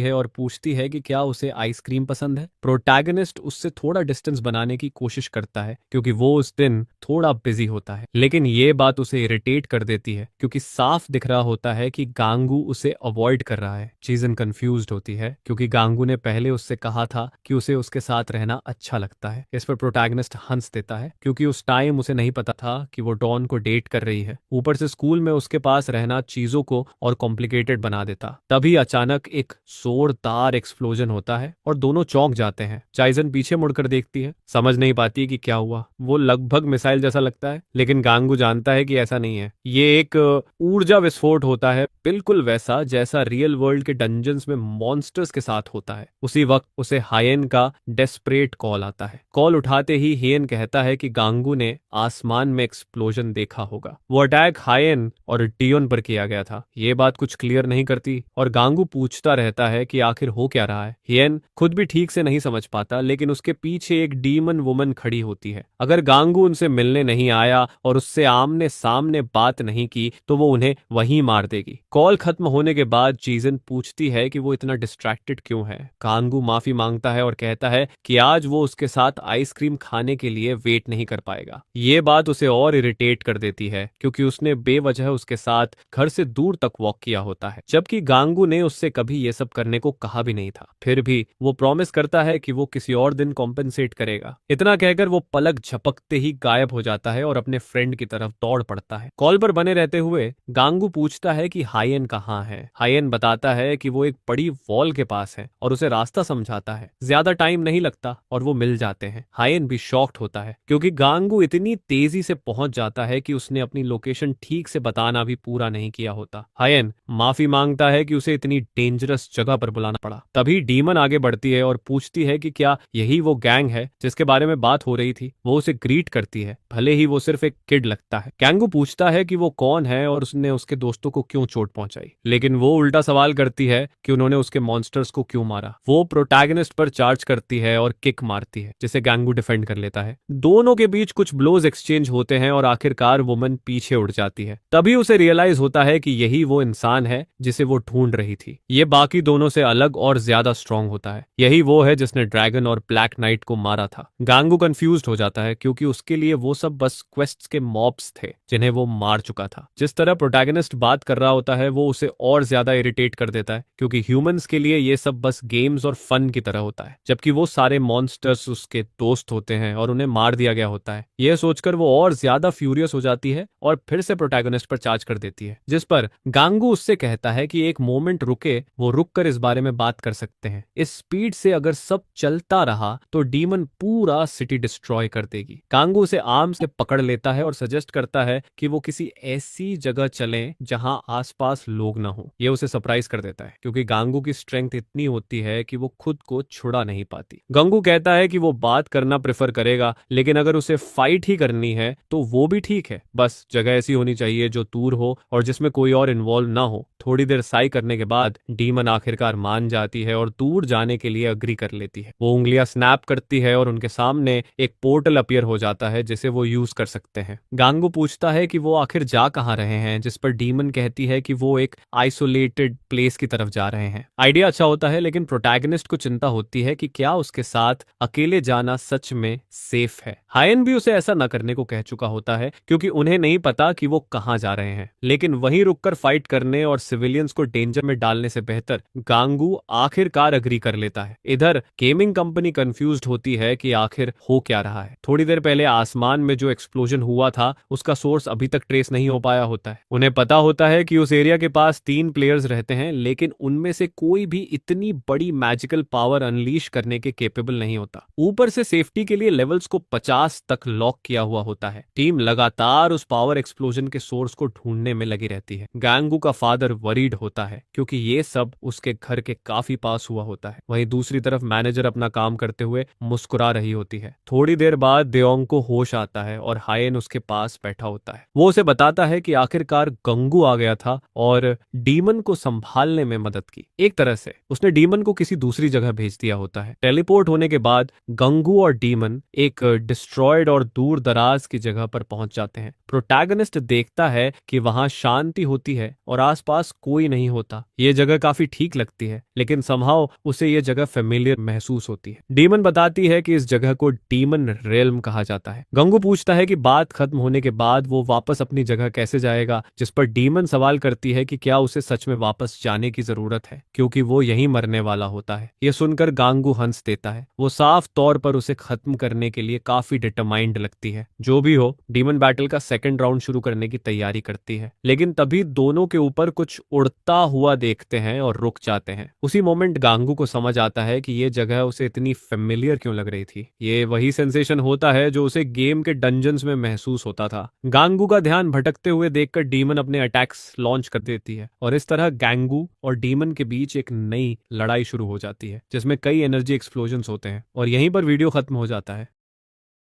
है और पूछती है कि क्या उसे आइसक्रीम पसंद है। प्रोटैगनिस्ट उससे थोड़ा डिस्टेंस बनाने की कोशिश करता है, क्योंकि वो उस दिन थोड़ा बिजी होता है, लेकिन ये बात उसे इरिटेट कर देती है, क्योंकि साफ दिख रहा होता है कि गांगू उसे अवॉइड कर रहा है। जीजन कंफ्यूज्ड होती है, क्योंकि गांगू ने पहले उससे कहा था कि उसे उसके साथ रहना अच्छा लगता है। इस पर प्रोटैगनिस्ट हंस देता है, क्योंकि उस टाइम उसे नहीं पता था कि वो डॉन को डेट कर रही है। ऊपर से स्कूल में उसके पास रहना चीजों को और कॉम्प्लिकेटेड बना देता। तभी अचानक एक जोरदार एक्सप्लोजन होता है और दोनों चौंक जाते हैं। जाइजन पीछे मुड़कर देखती है, समझ नहीं पाती कि क्या हुआ। वो लगभग मिसाइल जैसा लगता है, लेकिन गांगू जानता है कि ऐसा नहीं है। ये एक ऊर्जा विस्फोट होता है, बिल्कुल वैसा जैसा रियल वर्ल्ड के डंजन्स में मॉन्स्टर्स के साथ होता है। उसी वक्त उसे हायन का डेस्परेट कॉल आता है। कॉल उठाते ही हियन कहता है कि गांगू ने आसमान में एक्सप्लोजन देखा होगा। वो अटैक हायन और डियोन पर किया गया था। ये बात कुछ क्लियर नहीं करती और गांगू पूछता रहता है कि आखिर हो क्या रहा है। हियन खुद भी ठीक से नहीं समझ पाता, लेकिन उसके पीछे एक डीमन वुमन खड़ी होती है। अगर गांगू उनसे मिलने नहीं आया और उससे आमने सामने बात नहीं की तो वो उन्हें वहीं मार देगी। कॉल खत्म होने के बाद जीजन पूछती है कि वो इतना डिस्ट्रैक्टेड क्यों है। गांगू माफी मांगता है और कहता है कि आज वो उसके साथ आइसक्रीम खाने के लिए वेट नहीं कर पाएगा। ये बात उसे और इरिटेट कर देती है, क्योंकि उसने बेवजह उसके साथ घर से दूर तक वॉक किया होता है, जबकि गांगू ने उससे कभी ये सब करने को कहा भी नहीं था। फिर भी वो प्रॉमिस करता है कि वो किसी और दिन कॉम्पेंसेट करेगा। इतना कहकर वो पलक झपकते ही गायब हो जाता है और अपने फ्रेंड की तरफ दौड़ पड़ता है। कॉल पर बने रहते हुए गांगू पूछता है कि हायन कहाँ है। हायन बताता है कि वो एक बड़ी वॉल के पास है और उसे रास्ता समझाता है। ज्यादा टाइम नहीं लगता और वो मिल जाते हैं। हायन भी शॉक्ड होता है, क्योंकि गांगू इतनी तेजी से पहुंच जाता है कि उसने अपनी लोकेशन ठीक से बताना भी पूरा नहीं किया होता। हायन माफी मांगता है कि उसे इतनी डेंजरस जगह पर बुलाना पड़ा। तभी डीमन आगे बढ़ती है और पूछती है कि क्या यही वो गैंग है जिसके बारे में बात हो रही थी। वो उसे ग्रीट करती है, भले ही वो सिर्फ एक किड लगता है। गांगू पूछता है कि वो कौन है और उसने उसके दोस्तों को क्यों चोट पहुंचाई, लेकिन वो उल्टा सवाल करती है कि उन्होंने उसके मॉन्स्टर्स को क्यों मारा। वो प्रोटैगनिस्ट पर चार्ज करती है और किक मारती है, जिसे गांगू डिफेंड कर लेता है। दोनों के बीच कुछ ब्लोज एक्सचेंज होते हैं और आखिरकार वुमन पीछे उड़ जाती है। तभी उसे रियलाइज होता है कि यही वो इंसान है जिसे वो ढूंढ रही थी। ये बाकी दोनों से अलग और ज्यादा स्ट्रांग होता है। यही वो है जिसने ड्रैगन और ब्लैक नाइट को मारा था। गांगू कंफ्यूज्ड हो जाता है, क्योंकि उसके लिए वो सब बस क्वेस्ट्स के मॉब्स थे जिन्हें वो मार चुका था। जिस तरह प्रोटैगनिस्ट बात कर रहा होता है वो उसे और ज्यादा इरिटेट कर देता है, क्योंकि ह्यूमंस के लिए ये सब बस गेम्स और फन की तरह होता है, जबकि वो सारे मॉन्स्टर्स उसके दोस्त होते हैं और उन्हें मार दिया गया होता है। यह सोचकर वो और ज्यादा फ्यूरियस हो जाती है और फिर से प्रोटैगनिस्ट पर चार्ज कर देती है, जिस पर गांगू उससे कहता है कि एक मोमेंट रुके, वो रुक कर इस बारे में बात कर सकते हैं। इस स्पीड से अगर सब चलता रहा तो डीमन पूरा सिटी डिस्ट्रॉय कर देगी। गांगू उसे आर्म से पकड़ लेता है और सजेस्ट करता है कि वो किसी ऐसी जगह चलें जहां आसपास लोग ना हो। ये उसे सरप्राइज कर देता है, क्योंकि गांगू की स्ट्रेंथ इतनी होती है कि वो खुद को छुड़ा नहीं पाती। गांगू कहता है कि वो बात करना प्रेफर करेगा, लेकिन अगर उसे फाइट ही करनी है तो वो भी ठीक है। बस जगह ऐसी होनी चाहिए जो दूर हो और जिसमें कोई और इन्वॉल्व ना हो। थोड़ी देर साई करने के बाद डीमन आखिरकार मान जाती है और दूर जाने के लिए अग्री कर लेती है। वो उंगलियां स्नैप करती है और उनके सामने एक पोर्टल अपीयर हो जाता है जिसे वो यूज कर सकते हैं। गांगू पूछता है कि वो आखिर जा कहां रहे हैं, जिस पर डीमन कहती है कि वो एक आइसोलेटेड प्लेस की तरफ जा रहे हैं। आइडिया अच्छा होता है, लेकिन प्रोटैगनिस्ट को चिंता होती है कि क्या उसके साथ अकेले जाना सच में सेफ है। हायन भी उसे ऐसा न करने को कह चुका होता है, क्योंकि उन्हें नहीं पता कि वो कहां जा रहे हैं। लेकिन वहीं रुककर फाइट करने और सिविलियंस को डेंजर में डालने से बेहतर गांगू आखिरकार अग्री कर लेता है। इधर गेमिंग कंपनी कंफ्यूज्ड होती है कि आखिर हो क्या रहा है। थोड़ी देर पहले आसमान में जो एक्सप्लोजन हुआ था उसका सोर्स अभी तक ट्रेस नहीं हो पाया होता है। उन्हें पता होता है कि उस एरिया के पास 3 प्लेयर्स रहते हैं, लेकिन उनमें से कोई भी इतनी बड़ी मैजिकल पावर अनलीश करने के केपेबल नहीं होता। ऊपर से सेफ्टी के लिए लेवल्स को 50 तक लॉक किया हुआ होता है। टीम लगातार उस पावर एक्सप्लोजन के सोर्स को ढूंढने में लगी रहती है। गांगू का फादर वरीड होता है क्योंकि ये सब उसके घर के काफी पास हुआ होता है। वहीं दूसरी तरफ मैनेजर अपना काम करते हुए मुस्कुरा रही होती है। थोड़ी देर बाद देओंग को होश आता है और हायेन उसके पास बैठा होता है। वो उसे बताता है कि आखिरकार गंगू आ गया था और डीमन को संभालने में मदद की। एक तरह से उसने डीमन को किसी दूसरी जगह भेज दिया होता है। टेलीपोर्ट होने के बाद गंगू और डीमन एक डिस्ट्रॉयड और दूर दराज की जगह पर पहुंच जाते हैं। प्रोटैगनिस्ट देखता है कि वहां शांति होती है और आसपास कोई नहीं होता। ये जगह काफी ठीक लगती है, लेकिन समहाउ उसे ये जगह फेमिलियर महसूस होती है। डीमन बताती है कि इस जगह को डीमन रेल्म कहा जाता है। गंगू पूछता है कि बात खत्म होने के बाद वो वापस अपनी जगह कैसे जाएगा, जिस पर डीमन सवाल करती है कि क्या उसे सच में वापस जाने की जरूरत है, क्योंकि वो यहीं मरने वाला होता है। ये सुनकर गांगू हंस देता है। वो साफ तौर पर उसे खत्म करने के लिए काफी डिटरमाइंड लगती है। जो भी हो, डीमन बैटल का सेकंड राउंड शुरू करने की तैयारी करती है, लेकिन तभी दोनों के ऊपर कुछ उड़ता हुआ देखते हैं और रुक जाते हैं। उसी मोमेंट गांगू को समझ आता है कि ये जगह उसे इतनी फेमिलियर क्यों लग रही थी। ये वही सेंसेशन होता है जो उसे गेम के डंजन्स में महसूस होता था। गांगू का ध्यान भटकते हुए देखकर डीमन अपने अटैक्स लॉन्च कर देती है और इस तरह गांगू और डीमन के बीच एक नई लड़ाई शुरू हो जाती है, जिसमें कई एनर्जी एक्सप्लोजन्स होते हैं और यहीं पर वीडियो खत्म हो जाता है।